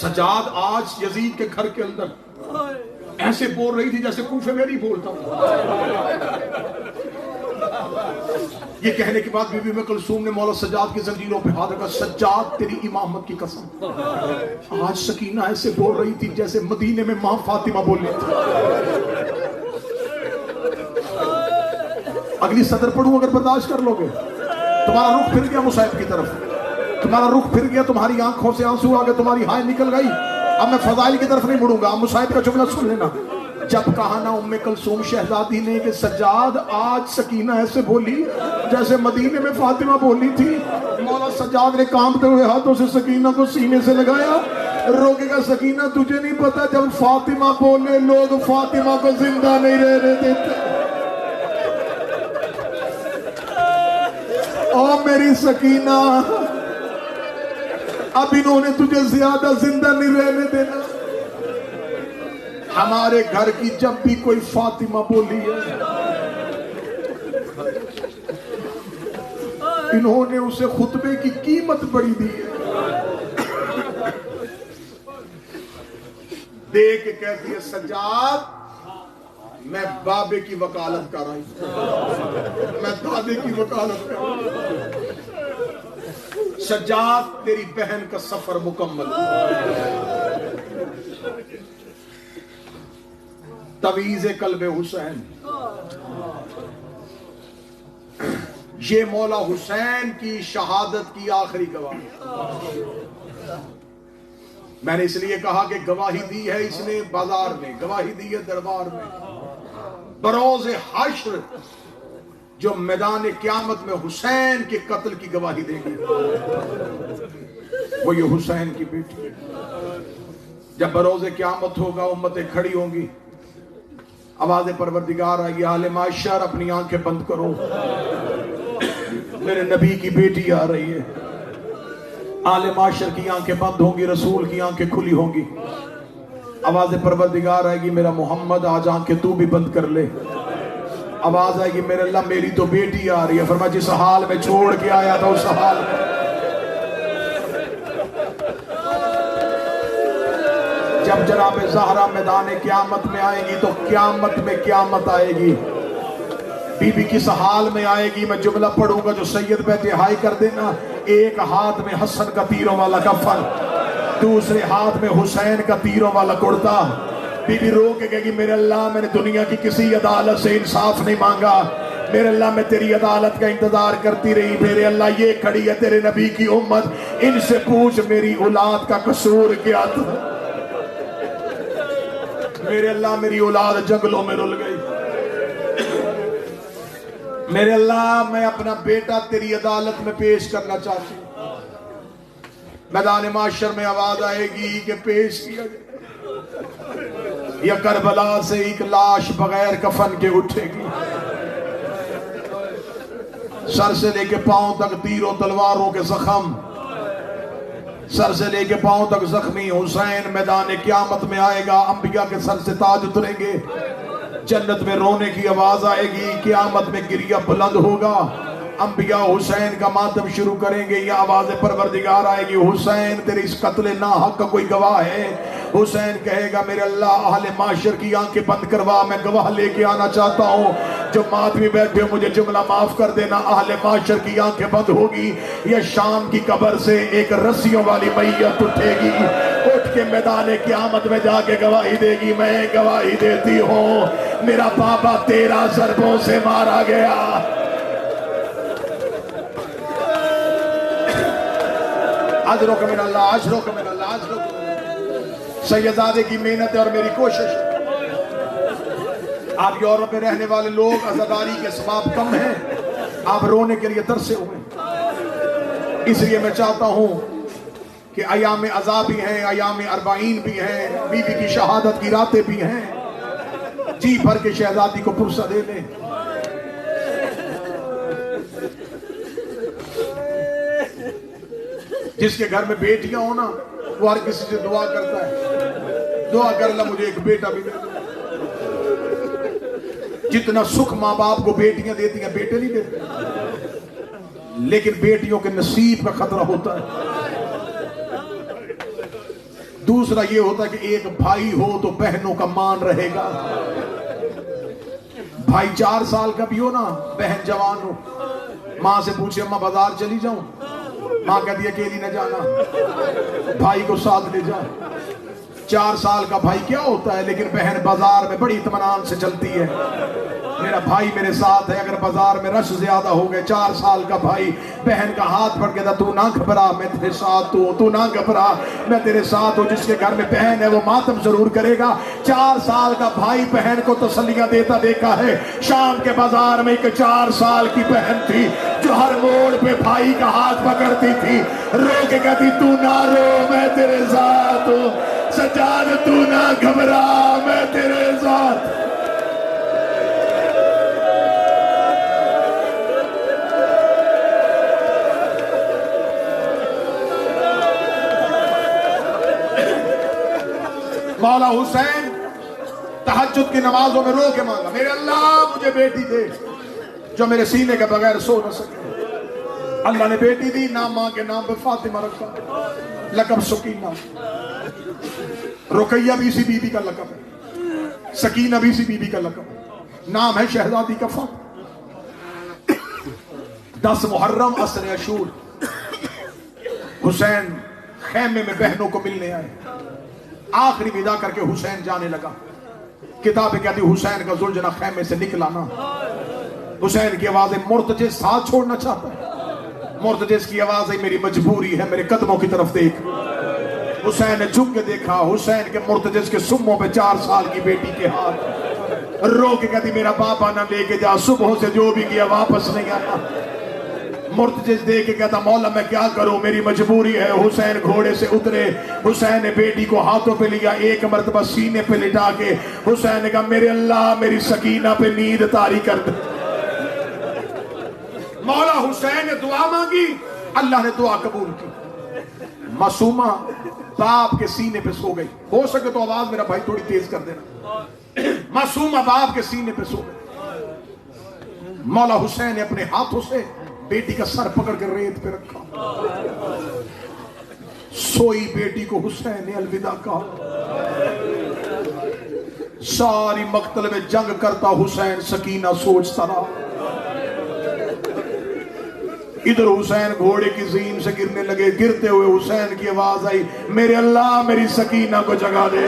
سجاد آج یزید کے گھر کے اندر ایسے بول رہی تھی جیسے کوفے میں نہیں بولتا تھا. یہ کہنے کے بعد بی بی ام کلثوم نے مولا سجاد کی زنجیروں پہ ہاتھ رکھا. سجاد تیری امامت کی قسم، آج سکینہ ایسے بول رہی تھی جیسے مدینے میں ماں فاطمہ بول رہی تھی. اگلی صدر پڑھوں اگر برداشت کر لو گے. تمہارا رخ پھر گیا مصعب کی طرف، تمہارا رخ پھر گیا، تمہاری آنکھوں سے آنسو آ گئے، تمہاری ہائے نکل گئی. اب میں فضائل کی طرف نہیں مڑوں گا. مصعب کا جملہ سن لینا. جب کہا نا ام کلثوم شہزادی نے کہ سجاد آج سکینہ ایسے بولی جیسے مدینے میں فاطمہ بولی تھی، مولا سجاد نے کانپتے ہوئے ہاتھوں سے سکینہ کو سینے سے لگایا. روکے گا سکینہ تجھے نہیں پتا جب فاطمہ بولے لوگ فاطمہ کو زندہ نہیں رہنے دیتے. او میری سکینہ، اب انہوں نے تجھے زیادہ زندہ نہیں رہنے دینا. ہمارے گھر کی جب بھی کوئی فاطمہ بولی ہے انہوں نے اسے خطبے کی قیمت بڑی دی ہے. دے کے کہتی ہے سجاد میں بابے کی وکالت کر رہی ہوں, میں دادے کی وکالت کر رہی ہوں. سجاد تیری بہن کا سفر مکمل. تویز قلب حسین, یہ مولا حسین کی شہادت کی آخری گواہی. میں نے اس لیے کہا کہ گواہی دی ہے اس نے بازار میں, گواہی دی ہے دربار میں. بروز حشر جو میدان قیامت میں حسین کے قتل کی گواہی دے گی وہ یہ حسین کی بیٹی. جب بروز قیامت ہوگا امتیں کھڑی ہوں گی, آواز پروردگار آئے گی اہل معاشر اپنی آنکھیں بند کرو, میرے نبی کی بیٹی آ رہی ہے. آل معاشر کی آنکھیں بند ہوں گی, رسول کی آنکھیں کھلی ہوں گی. آواز پروردگار آئے گی میرا محمد آج آنکھیں تو بھی بند کر لے. آواز آئے گی میرے اللہ میری تو بیٹی آ رہی ہے. فرمایا جس حال میں چھوڑ کے آیا تھا اس حال میں. جب جناب زہرا میدان قیامت میں آئے گی تو قیامت میں قیامت آئے گی. بی بی کس حال میں آئے گی میں جملہ پڑھوں گا جو سید بیٹے ہائی کر دینا. ایک ہاتھ میں حسن کا تیروں والا کفن, دوسرے ہاتھ میں حسین کا تیروں والا کرتا. بی بی رو کے کہے گی میرے اللہ میں نے دنیا کی کسی عدالت سے انصاف نہیں مانگا, میرے اللہ میں تیری عدالت کا انتظار کرتی رہی. میرے اللہ یہ کھڑی ہے تیرے نبی کی امت, ان سے پوچھ میری اولاد کا قصور کیا تھا. میرے اللہ میری اولاد جنگلوں میں رل گئی. میرے اللہ میں اپنا بیٹا تیری عدالت میں پیش کرنا چاہتی ہوں. میدان معاشر میں آواز آئے گی کہ پیش کیا جائے. یا کربلا سے ایک لاش بغیر کفن کے اٹھے گی, سر سے لے کے پاؤں تک تیروں تلواروں کے زخم, سر سے لے کے پاؤں تک زخمی حسین میدان قیامت میں آئے گا. انبیاء کے سر سے تاج اتریں گے, جنت میں رونے کی آواز آئے گی, قیامت میں گریہ بلند ہوگا. انبیاء حسین کا ماتم شروع کریں گے. یہ آواز پروردگار آئے گی حسین تیرے اس قتل ناحق کا کوئی گواہ ہے. حسین کہے گا میرے اللہ اہل معاشر کی آنکھیں بند کروا, میں گواہ لے کے آنا چاہتا ہوں. جو ماتمی بیٹھے ہو مجھے جملہ معاف کر دینا. اہل معاشر کی آنکھیں بند ہوگی. یہ شام کی قبر سے ایک رسیوں والی میت اٹھے گی, اٹھ کے میدان قیامت میں جا کے گواہی دے گی میں گواہی دیتی ہوں میرا بابا 13 ضربوں سے مارا گیا. عذروں کا من اللہ, عذروں کا من اللہ, عذروں کا من اللہ. سیدزادے کی محنت ہے اور میری کوشش. آپ یورپ میں رہنے والے لوگ عزاداری کے اسباب کم ہیں, آپ رونے کے لیے ترسے ہوئے. اس لیے میں چاہتا ہوں کہ ایام عزا بھی ہیں, ایام 40 بھی ہیں, بی بی کی شہادت کی راتیں بھی ہیں. جی بھر کے شہزادی کو پرسہ دے لیں. جس کے گھر میں بیٹیاں ہونا وہ ہر کسی سے دعا کرتا ہے, دعا کر اللہ مجھے ایک بیٹا بھی دے. جتنا سکھ ماں باپ کو بیٹیاں دیتی ہیں بیٹے نہیں دیتے, لیکن بیٹیوں کے نصیب کا خطرہ ہوتا ہے. دوسرا یہ ہوتا ہے کہ ایک بھائی ہو تو بہنوں کا مان رہے گا. بھائی 4 سال کا بھی ہو نا, بہن جوان ہو, ماں سے پوچھے اماں بازار چلی جاؤں, ماں کہتی ہے اکیلی نہ جانا, بھائی کو ساتھ لے جا. 4 سال کا بھائی کیا ہوتا ہے, لیکن بہن بازار میں بڑی اطمینان سے چلتی ہے. میرا بھائی میرے ساتھ ہے, اگر بازار میں رش زیادہ ہو گئے, 4 سال کا بھائی بہن کا ہاتھ پکڑ کے کہتا تو نہ گھبرا میں تیرے ساتھ ہوں, تو نہ گھبرا میں تیرے ساتھ ہوں. جس کے گھر میں بہن ہے وہ ماتم ضرور کرے گا. 4 سال کا بھائی بہن کو تسلیاں دیتا دیکھا ہے. شام کے بازار میں ایک 4 سال کی بہن تھی جو ہر موڑ پہ بھائی کا ہاتھ پکڑتی تھی, رو کے کہتی تو نہ رو میں تیرے ساتھ ہوں, سجاد تو نہ گھبرا میں تیرے ساتھ. مولا حسین تہجد کی نمازوں میں رو کے مانگا، میرے اللہ مجھے بیٹی دے جو میرے سینے کے بغیر سو نہ سکے۔ اللہ نے بیٹی دی، نام ماں کے نام پہ فاطمہ رکھا، لقب سکینہ۔ رقیہ بھی اسی بی بی کا لقب ہے، سکینہ بھی اسی بی بی کا لقب ہے، نام ہے شہزادی کا فاطمہ۔ 10 محرم عصر عاشور، حسین خیمے میں بہنوں کو ملنے آئے، آخری ودا کر کے حسین جانے لگا۔ کتابیں کہتی حسین کا زلجنا خیمے سے نکلا نا، حسین کی آواز مرتجز ساتھ چھوڑنا چاہتا ہے، مرتجز کی آواز ہے میری مجبوری ہے، میرے قدموں کی طرف دیکھ۔ حسین نے جھک کے دیکھا، حسین کے مرتجز کے سموں پہ 4 سال کی بیٹی کے ہاتھ، رو کے کہتی میرا بابا نہ لے کے جا، صبح سے جو بھی کیا واپس نہیں آیا۔ مرتجز دے کے کہتا مولا میں کیا کروں، میری مجبوری ہے۔ حسین گھوڑے سے اترے، حسین نے بیٹی کو ہاتھوں پہ لیا، ایک مرتبہ سینے پہ لٹا کے حسین نے کہا میرے اللہ میری سکینہ پہ نیند طاری کر دے۔ مولا حسین نے دعا مانگی، اللہ نے دعا قبول کی۔ معصومہ باپ کے سینے پہ سو گئی، ہو سکے تو آواز میرا بھائی تھوڑی تیز کر دینا۔ معصومہ باپ کے سینے پہ سو گئی۔ مولا حسین نے اپنے ہاتھوں سے بیٹی کا سر پکڑ کے ریت پہ رکھا، سوئی بیٹی کو حسین نے الوداع کہا۔ ساری مقتل میں جنگ کرتا حسین سکینہ سوچتا رہا۔ ادھر حسین گھوڑے کی زین سے گرنے لگے، گرتے ہوئے حسین کی آواز آئی میرے اللہ میری سکینہ کو جگا دے۔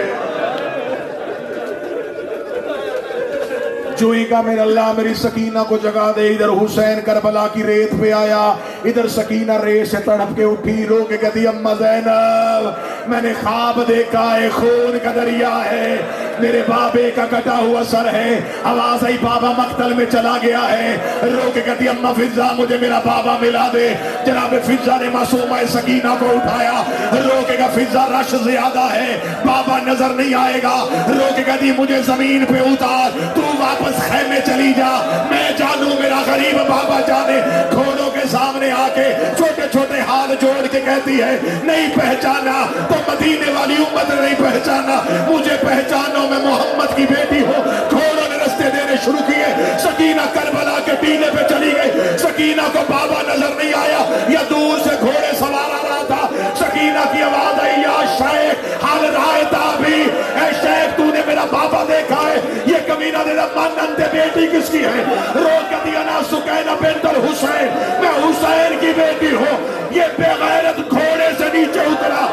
جو ہی کہا میرے اللہ میری سکینہ کو جگا دے، ادھر حسین کربلا کی ریت پہ آیا، ادھر سکینہ ریت سے تڑپ کے اٹھی، رو کے کہتی اماں زینب میں نے خواب دیکھا ہے، خون کا دریا ہے، میرے بابے کا کٹا ہوا سر ہے۔ آواز آئی بابا مقتل میں چلا گیا ہے، رو کے کہتی اماں فضا مجھے میرا بابا ملا دے۔ جناب فضا نے معصومہ سکینہ کو اٹھایا، رو کے کہا فضا رش زیادہ ہے، بابا نظر نہیں آئے گا۔ رو کے کہتی مجھے زمین پہ اتار، تو واپس خیمے چلی جا، میں جانوں میرا غریب بابا جانے۔ گھوڑوں کے سامنے آ کے چھوٹے چھوٹے ہاتھ جوڑ کے کہتی ہے نہیں پہچانا تو مدینے والی امت نے نہیں پہچانا، مجھے پہچانو میں محمد کی بیٹی ہوں۔ گھوڑوں نے رستے دینے شروع کیے، سکینہ کربلا کے ٹیلے پہ چلی گئی۔ سکینہ کو بابا نظر نہیں آیا، یا دور سے گھوڑے سوار آ رہا تھا۔ سکینہ کی آواز آئی یا شیخ حال رائتا بھی، اے شیخ تو نے میرا بابا دیکھا ہے؟ یہ کمینہ دے دا مانند بیٹی کس کی ہے؟ رو کہتی انا سکینہ بنت الحسین، میں حسین کی بیٹی ہوں۔ یہ بے غیرت گھوڑے سے نیچے اترا،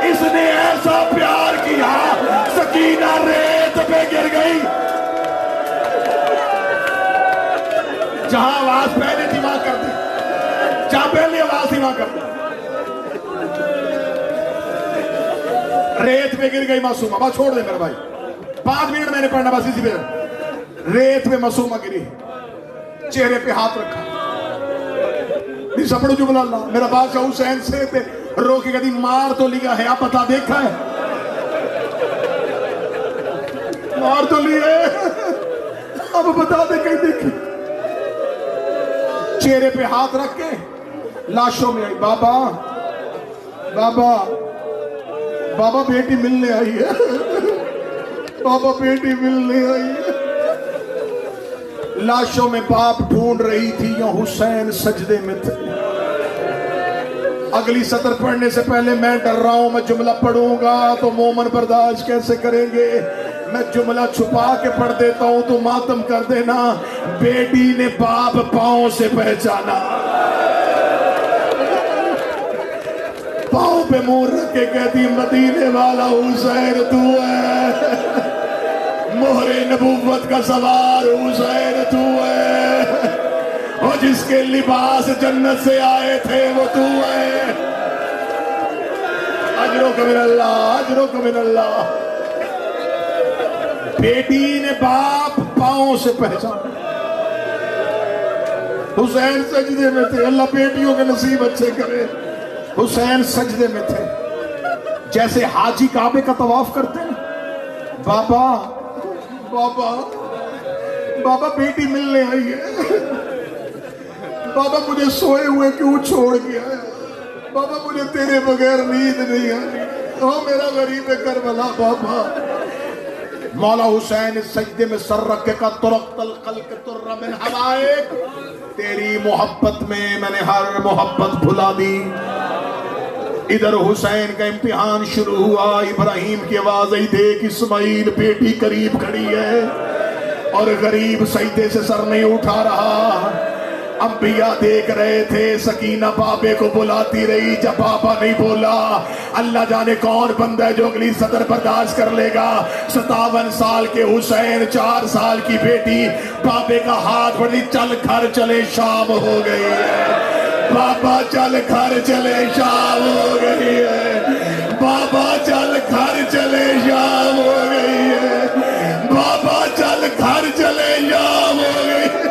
اس نے ایسا پیار کیا سکینہ ریت پہ گر گئی۔ جہاں آواز پہلے تھی وہاں کر دی، جہاں پہلے آواز تھی وہاں کر دی۔ ریت پہ گر گئی معصومہ، بات چھوڑ دے میرا بھائی، 5 منٹ میں نے پڑھنا بس اسی پہ۔ ریت پہ معصومہ گری، چہرے پہ ہاتھ رکھا، سپڑو جملہ اللہ میرا بادشاہ حسین سے پہ رو کے کہتی مار تو لیا ہے، آپ بتا دیکھا ہے؟ مار تو لیے، اب بتا دے کہیں دیکھی۔ چہرے پہ ہاتھ رکھ کے لاشوں میں آئی، بابا بابا بابا بیٹی ملنے آئی ہے، بابا بیٹی ملنے آئی ہے۔ لاشوں میں باپ ڈھونڈ رہی تھی، یا حسین سجدے میں تھے۔ اگلی سطر پڑھنے سے پہلے میں ڈر رہا ہوں، میں جملہ پڑھوں گا تو مومن برداشت کیسے کریں گے؟ میں جملہ چھپا کے پڑھ دیتا ہوں تو ماتم کر دینا۔ بیٹی نے باپ پاؤں سے پہچانا، پاؤں پہ منہ رکھ کے کہتی مدینے والا حسین تو ہے، مہر نبوت کا سوار حسین تو ہے، اور جس کے لباس جنت سے آئے تھے وہ تو ہے۔ اجرک من اللہ، اجرک من اللہ۔ بیٹی نے باپ پاؤں سے پہچانا۔ حسین سجدے میں تھے، اللہ بیٹیوں کے نصیب اچھے کرے۔ حسین سجدے میں تھے، جیسے حاجی کعبے کا طواف کرتے ہیں۔ بابا بابا بابا بیٹی ملنے آئی ہے، بابا مجھے سوئے ہوئے کیوں چھوڑ گیا ہے؟ بابا مجھے تیرے بغیر نیند نہیں آئی، او میرا غریب کربلا بابا۔ مولا حسین اس سجدے میں سر رکھ کے کہا ترقت الخلق تر من حوائق، تیری محبت میں میں نے ہر محبت بھلا دی۔ ادھر حسین کا امتحان شروع ہوا، ابراہیم کی آواز آئی دیکھ اسماعیل بیٹی قریب کھڑی ہے اور غریب سجدے سے سر نہیں اٹھا رہا۔ انبیاء دیکھ رہے تھے، سکینہ بابے کو بلاتی رہی، جب بابا نہیں بولا اللہ جانے کون بندہ ہے جو اگلی صدر برداشت کر لے گا۔ 57 سال کے حسین، 4 سال کی بیٹی، بابے کا ہاتھ پڑی، چل گھر چلے شام ہو گئی ہے، بابا چل گھر چلے شام ہو گئی ہے، بابا چل گھر چلے شام ہو گئی ہے، بابا چل گھر چلے شام ہو گئی ہے۔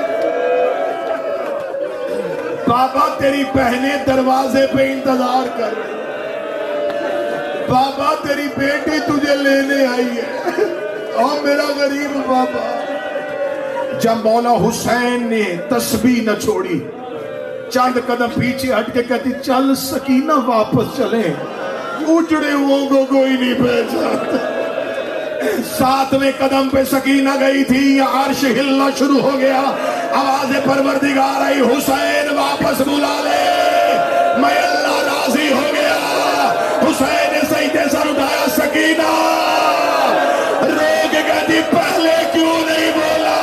بابا تیری بہنیں دروازے پہ انتظار کر رہی، بابا تیری بیٹی تجھے لینے آئی ہے، اور میرا غریب بابا۔ جب مولا حسین نے تسبیح نہ چھوڑی، چند قدم پیچھے ہٹ کے کہتی چل سکینہ واپس چلیں، اجڑے ہوں کو کوئی نہیں پہچانتا۔ 7ویں قدم پہ سکینہ گئی تھی، عرش ہلنا شروع ہو گیا، آواز پروردگار آئی حسین واپس بلا لے، میں اللہ راضی ہو گیا۔ حسین نے سجدے سر اٹھایا، سکینہ رو کے کہتی پہلے کیوں نہیں بولا۔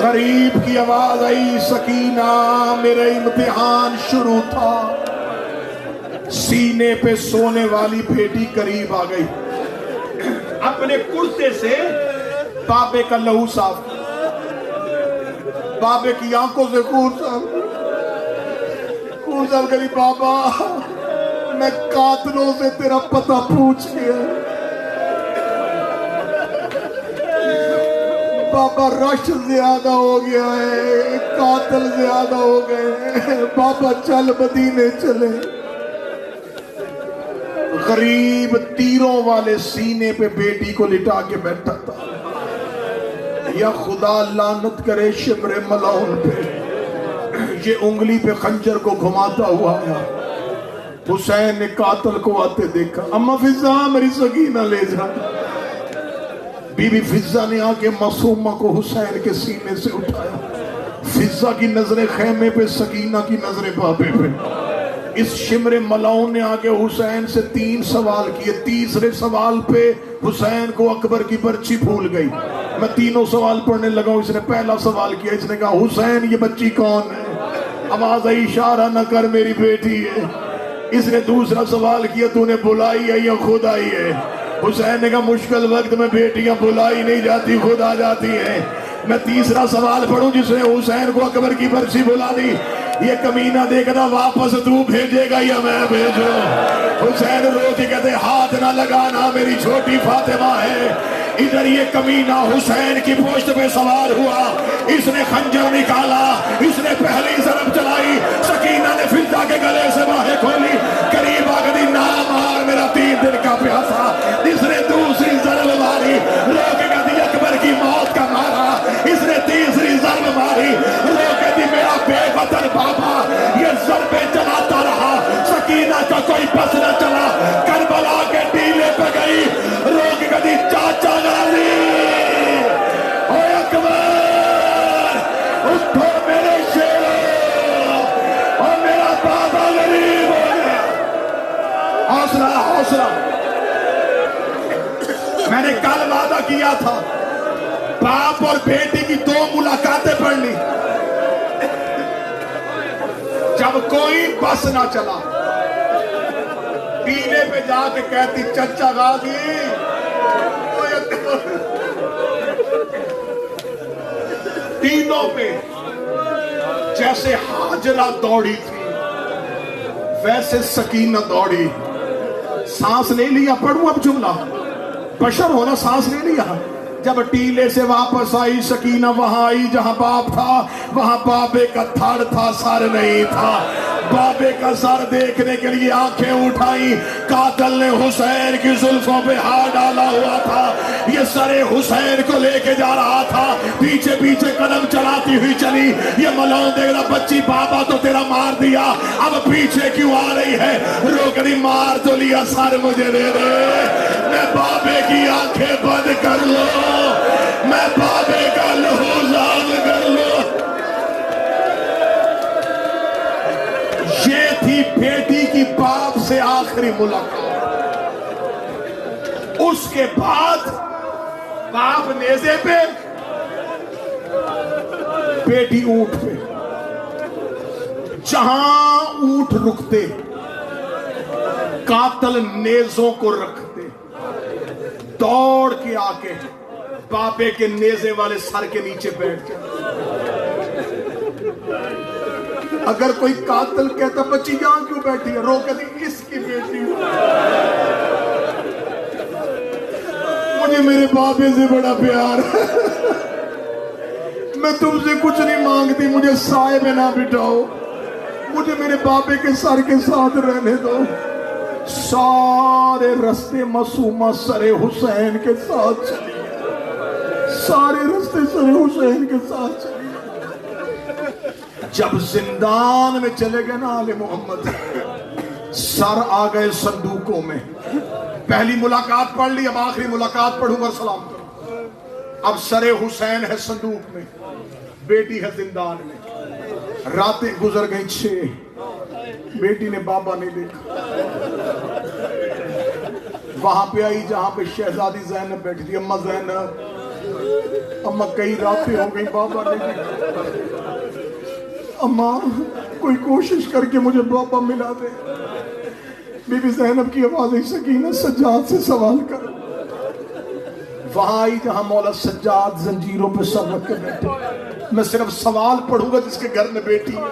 غریب کی آواز آئی، سکینہ میرا امتحان شروع تھا۔ سینے پہ سونے والی بیٹی قریب آ گئی، اپنے کرتے سے بابے کا لہو صاف، بابے کی آنکھوں سے خون صاف کری، بابا میں قاتلوں سے تیرا پتہ پوچھ گیا، بابا رش زیادہ ہو گیا ہے، قاتل زیادہ ہو گئے ہیں، بابا چل مدینے چلے۔ غریب تیروں والے سینے پہ بیٹی کو لٹا کے بیٹھا تھا، یا خدا لعنت کرے شمر ملعون پہ، یہ انگلی پہ خنجر کو گھماتا ہوا ہے۔ حسین نے قاتل کو آتے دیکھا، اما فضا میری سکینہ لے جا۔ بی بی فضا نے آ کے معصومہ کو حسین کے سینے سے اٹھایا، فضا کی نظریں خیمے پہ، سکینہ کی نظریں بابے پہ۔ اس شمر ملعون نے آگے حسین سے 3 سوال کیے، تیسرے سوال پہ حسین کو اکبر کی برچی بھول گئی۔ میں تینوں سوال پڑھنے لگا ہوں، اس نے پہلا سوال کیا، اس نے کہا حسین یہ بچی کون ہے؟ آواز آئی اشارہ نہ کر میری بیٹی ہے۔ اس نے دوسرا سوال کیا، تو نے بلائی ہے یا خود آئی ہے؟ حسین نے کہا مشکل وقت میں بیٹیاں بلائی نہیں جاتی، خود آ جاتی ہیں۔ میں تیسرا سوال پڑھوں، جس نے حسین کو اکبر کی برچی بلا دی، یہ کمینہ دیکھنا واپس تو بھیجے گا یا میں بھیجوں؟ حسین رو کے کہتے ہاتھ نہ لگانا میری چھوٹی فاطمہ ہے۔ ادھر یہ کمینہ حسین کی پشت پہ سوار ہوا، اس نے خنجر نکالا، اس نے پہلی ضرب چلائی، سکینہ نے فضا کے گلے سے باہیں کھولی، قریب آ گئی، نہ مار میرا 3 دن کا پیاسا۔ اس نے دوسری ضرب ماری، رو کے کہتی اکبر کی موت کا مارا، اس نے تیسری ضرب ماری، رو کے دی میرا بے وطن بابا۔ یہ ضربیں چلاتا رہا، سکینہ کا کوئی بس نہ چلا، کربلا کے ٹیلے پہ گئی، رو کے کہتی چاچا غازی، اے اکبر اٹھو میرے شیرو، اور میرا بابا غریب ہو گیا۔ حوصلہ حوصلہ، میں نے کل وعدہ کیا تھا باپ اور بیٹی کی 2 ملاقاتیں پڑھنی، جب کوئی بس نہ چلا ٹیلے پہ جا کے کہتی چچا غازی، تینوں پہ جیسے حاجرہ دوڑی تھی ویسے سکینہ دوڑی، سانس لے لیا، پڑھوں اب جملہ، بشر ہونا، سانس لے لیا۔ جب ٹیلے سے واپس آئی سکینہ، وہاں آئی جہاں باپ تھا، وہاں بابے کا تھڑ تھا، سر نہیں تھا۔ بابے کا سر دیکھنے کے لیے آنکھیں اٹھائی، قاتل نے حسین کی زلفوں پہ ہاتھ ڈالا ہوا تھا، یہ سر حسین کو لے کے جا رہا تھا، پیچھے پیچھے قدم چلاتی ہوئی چلی، یہ ملون دیکھ رہا بچی بابا تو تیرا مار دیا، اب پیچھے کیوں آ رہی ہے؟ روکنی مار تو لیا، سر مجھے دے دے، میں بابے کی آنکھیں بند کر لو، میں بابے کا لہو زاد کر لو۔ یہ تھی بیٹی کی باپ سے آخری ملاقات۔ اس کے بعد باپ نیزے پہ، بیٹی اونٹ پہ، جہاں اونٹ رکتے قاتل نیزوں کو رکھتے، دوڑ کے آ کے بابے کے نیزے والے سر کے نیچے بیٹھ جائے۔ اگر کوئی قاتل کہتا بچی جہاں کیوں بیٹھی ہے، رو کہتی اس کی بیٹی، مجھے میرے بابے سے بڑا پیار ہے، میں تم سے کچھ نہیں مانگتی، مجھے سائے میں نہ بٹھاؤ، مجھے میرے بابے کے سر کے ساتھ رہنے دو۔ سارے رستے معصومہ سر حسین کے ساتھ چلی، سارے رستے سر حسین کے ساتھ چلی۔ جب زندان میں چلے گئے نا آل محمد، سر آ گئے صندوقوں میں۔ پہلی ملاقات پڑھ لی، اب آخری ملاقات پڑھوں گا، سلام کروں۔ اب سر حسین ہے صندوق میں، بیٹی ہے زندان میں۔ راتیں گزر گئی 6، بیٹی نے بابا نہیں دیکھا۔ وہاں پہ آئی جہاں پہ شہزادی زینب بیٹھی تھی، اماں زینب، اماں کئی راتیں ہو گئی بابا نہیں دیکھا، اماں کوئی کوشش کر کے مجھے بابا ملا دے۔ بی بی زینب کی آواز آئی، سکینہ سجاد سے سوال کر۔ وہاں آئی جہاں مولا سجاد زنجیروں پہ سر رکھ کے بیٹھے، میں صرف سوال پڑھوں گا جس کے گھر میں بیٹی ہے۔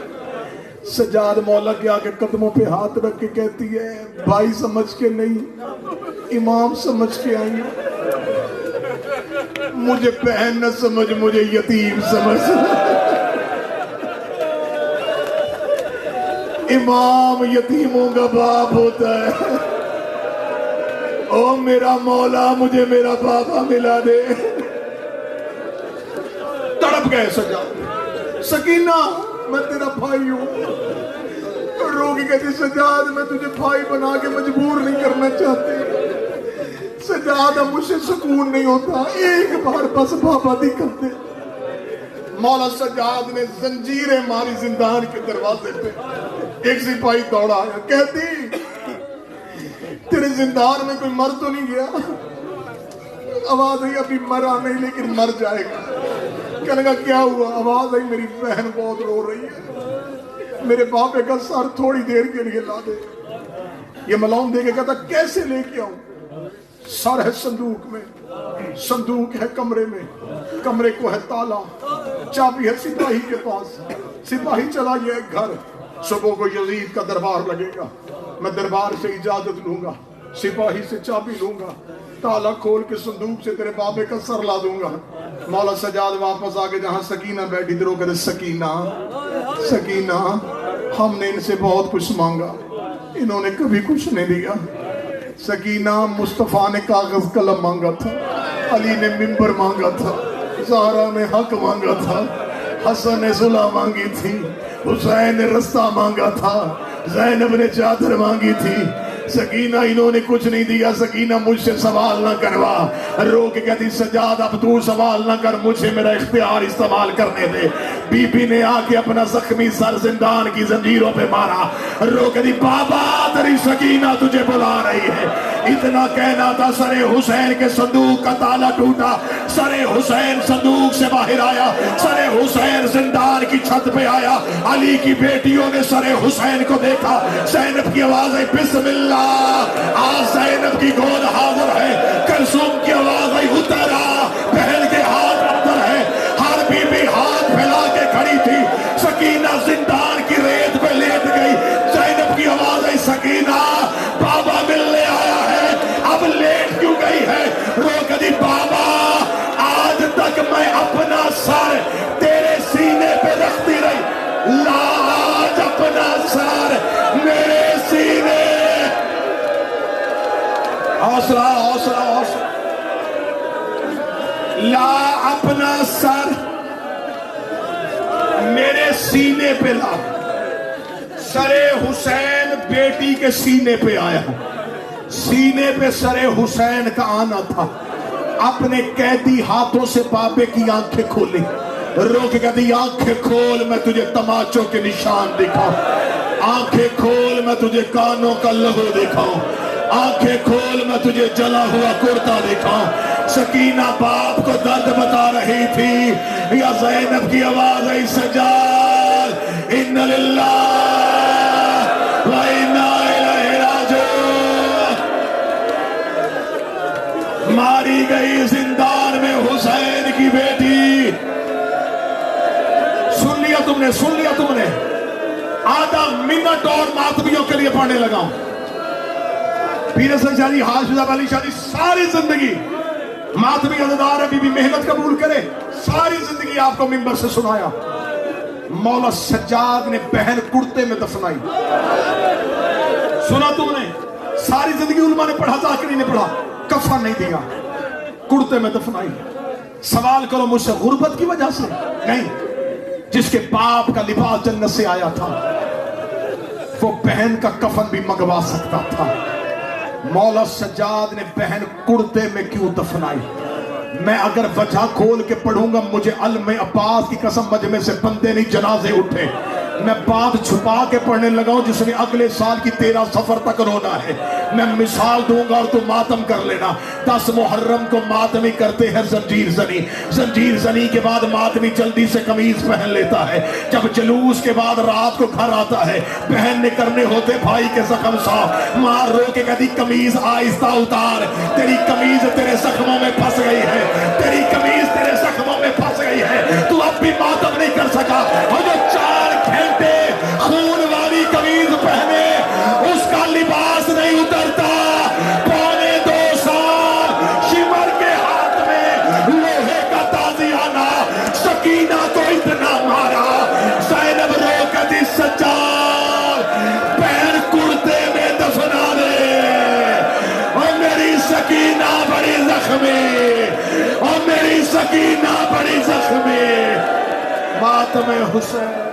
سجاد مولا کے آگے قدموں پہ ہاتھ رکھ کے کہتی ہے، بھائی سمجھ کے نہیں، امام سمجھ کے آئی، مجھے بہن نہ سمجھ، مجھے یتیم سمجھ۔ امام یتیموں کا باپ ہوتا ہے، او میرا مولا مجھے میرا بابا ملا دے۔ تڑپ گئے سجاد، سکینہ میں تیرا بھائی ہوں، رو کے کہتی سجاد میں تجھے بھائی بنا کے مجبور نہیں کرنا چاہتی، سجاد اب مجھ سے سکون نہیں ہوتا، ایک بار بس بابا دکھا دے۔ مولا سجاد نے زنجیریں ماری زندان کے دروازے پہ، ایک سپاہی دوڑا آیا، کہتی تیرے زندان میں کوئی مر تو نہیں گیا؟ آواز آئی ابھی مرا نہیں لیکن مر جائے گا۔ کہنے لگا کیا ہوا؟ آواز آئی میری بہن بہت رو رہی ہے، میرے باپے کا سر تھوڑی دیر کے لیے لا دے۔ یہ ملون دے کے کہتا کیسے لے کے آؤں؟ سر ہے صندوق میں، صندوق ہے کمرے میں، کمرے کو ہے تالا، چابی ہے سپاہی کے پاس، سپاہی چلا گیا گھر۔ صبح کو یزید کا دربار لگے گا، میں دربار سے اجازت لوں گا، سپاہی سے چابی لوں گا، تالا کھول کے صندوق سے تیرے بابے کا سر لا دوں گا۔ مولا سجاد واپس آگے جہاں سکینہ بیٹھی تھی، رو کہتے سکینہ سکینہ ہم نے ان سے بہت کچھ مانگا، انہوں نے کبھی کچھ نہیں دیا۔ سکینہ مصطفیٰ نے کاغذ قلم مانگا تھا، علی نے ممبر مانگا تھا، زہرا نے حق مانگا تھا، حسن نے صلح مانگی تھی، حسین نے رستہ مانگا تھا، زینب نے چادر مانگی تھی۔ سکینہ انہوں نے کچھ نہیں دیا، سکینہ مجھ سے سوال نہ کروا۔ رو کے کہتی سجاد اب تو سوال نہ کر، مجھے میرا اختیار استعمال کرنے دے۔ بی بی نے آ کے اپنا زخمی سر زندان کی زنجیروں پہ مارا، رو کے کہتی بابا تیری سکینہ تجھے بلا رہی ہے۔ اتنا کہنا تھا، سر حسین کے صندوق کا تالا ٹوٹا، سر حسین صندوق سے باہر آیا، سر حسین زندان کی چھت پہ آیا۔ علی کی بیٹیوں نے سر حسین کو دیکھا، زینب کی آواز آئی بسم اللہ، آج زینب کی گود حاضر ہے۔ کلثوم کی آواز آئی اترا، بہن کے ہاتھ اندر ہے۔ ہر بی بی ہاتھ پھیلا کے کھڑی تھی، سکینہ زندان کی ریت پہ لیٹ گئی۔ زینب کی آواز آئی سکینہ بابا ملنے آیا ہے، اب لیٹ کیوں گئی ہے؟ رو کہتی بابا آج تک میں اپنا سر تیرے سینے پہ رکھتی رہی، لا آج اپنا سر اپنا سر میرے سینے پہ لا. سر حسین بیٹی کے سینے پہ آیا, سینے پہ سر حسین کا آنا تھا. اپنے قیدی ہاتھوں سے بابے کی آنکھیں کھولی, روک کے کہتی آنکھیں کھول میں تجھے تماچوں کے نشان دکھاؤں, آنکھیں کھول میں تجھے کانوں کا لہو دکھاؤں, آنکھیں کھول میں تجھے جلا ہوا کرتا دکھاؤں. سکینہ باپ کو درد بتا رہی تھی, یا زینب کی آواز ہے سجاد ان للہ و انا الیہ راجعون. ماری گئی زندان میں حسین کی بیٹی. سن لیا تم نے, سن لیا تم نے. آدھا منٹ اور ماتمیوں کے لیے پڑھنے لگا ہوں. پیر حسن شاہ جی, حافظ علی شاہ جی, ساری زندگی ماتمی عزادار ہے, بی بی محنت قبول کرے, ساری زندگی آپ کو منبر سے سنایا. مولا سجاد نے بہن کرتے میں دفنائی. سنا تم نے, ساری زندگی علماء نے پڑھا, ذاکری نے پڑھا, کفن نہیں دیا, کرتے میں دفنائی. سوال کرو مجھ سے غربت کی وجہ سے نہیں, جس کے باپ کا لباس جنت سے آیا تھا وہ بہن کا کفن بھی منگوا سکتا تھا. مولا سجاد نے بہن کرتے میں کیوں دفنائی؟ میں اگر وجہ کھول کے پڑھوں گا مجھے علم عباس کی قسم مجمع سے بندے نہیں جنازے اٹھے. میں بات چھپا کے پڑھنے لگا ہوں جس نے اگلے سال کی 13 سفر تک رونا ہے. میں مثال دوں گا اور تو ماتم کر لینا. 10 محرم کو ماتمی کرتے ہیں زنجیر زنی, زنجیر زنی کے بعد ماتمی جلدی سے قمیض پہن لیتا ہے. جب جلوس کے بعد رات کو گھر آتا ہے, بہن نے کرنے ہوتے بھائی کے زخم صاف. ماں رو کے کہتی قمیض آہستہ اتار, تیری قمیض تیرے زخموں میں پھنس گئی ہے, تیری قمیض تیرے زخموں میں پھنس گئی ہے, تو اب بھی ماتم نہیں کر سکا. اور جو 4 گھنٹے خون والی قمیض پہنے اس کا لباس نہیں اترتا. پونے 2 سال شمر کے ہاتھ میں لوہے کا تازیانہ سکینہ کو اتنا مارا. زینب رو کہتی سجاد پیر کرتے میں دفنا دے, اور میری سکینہ بڑی زخمی, اور میری سکینہ بڑی زخمی. ماتم حسین.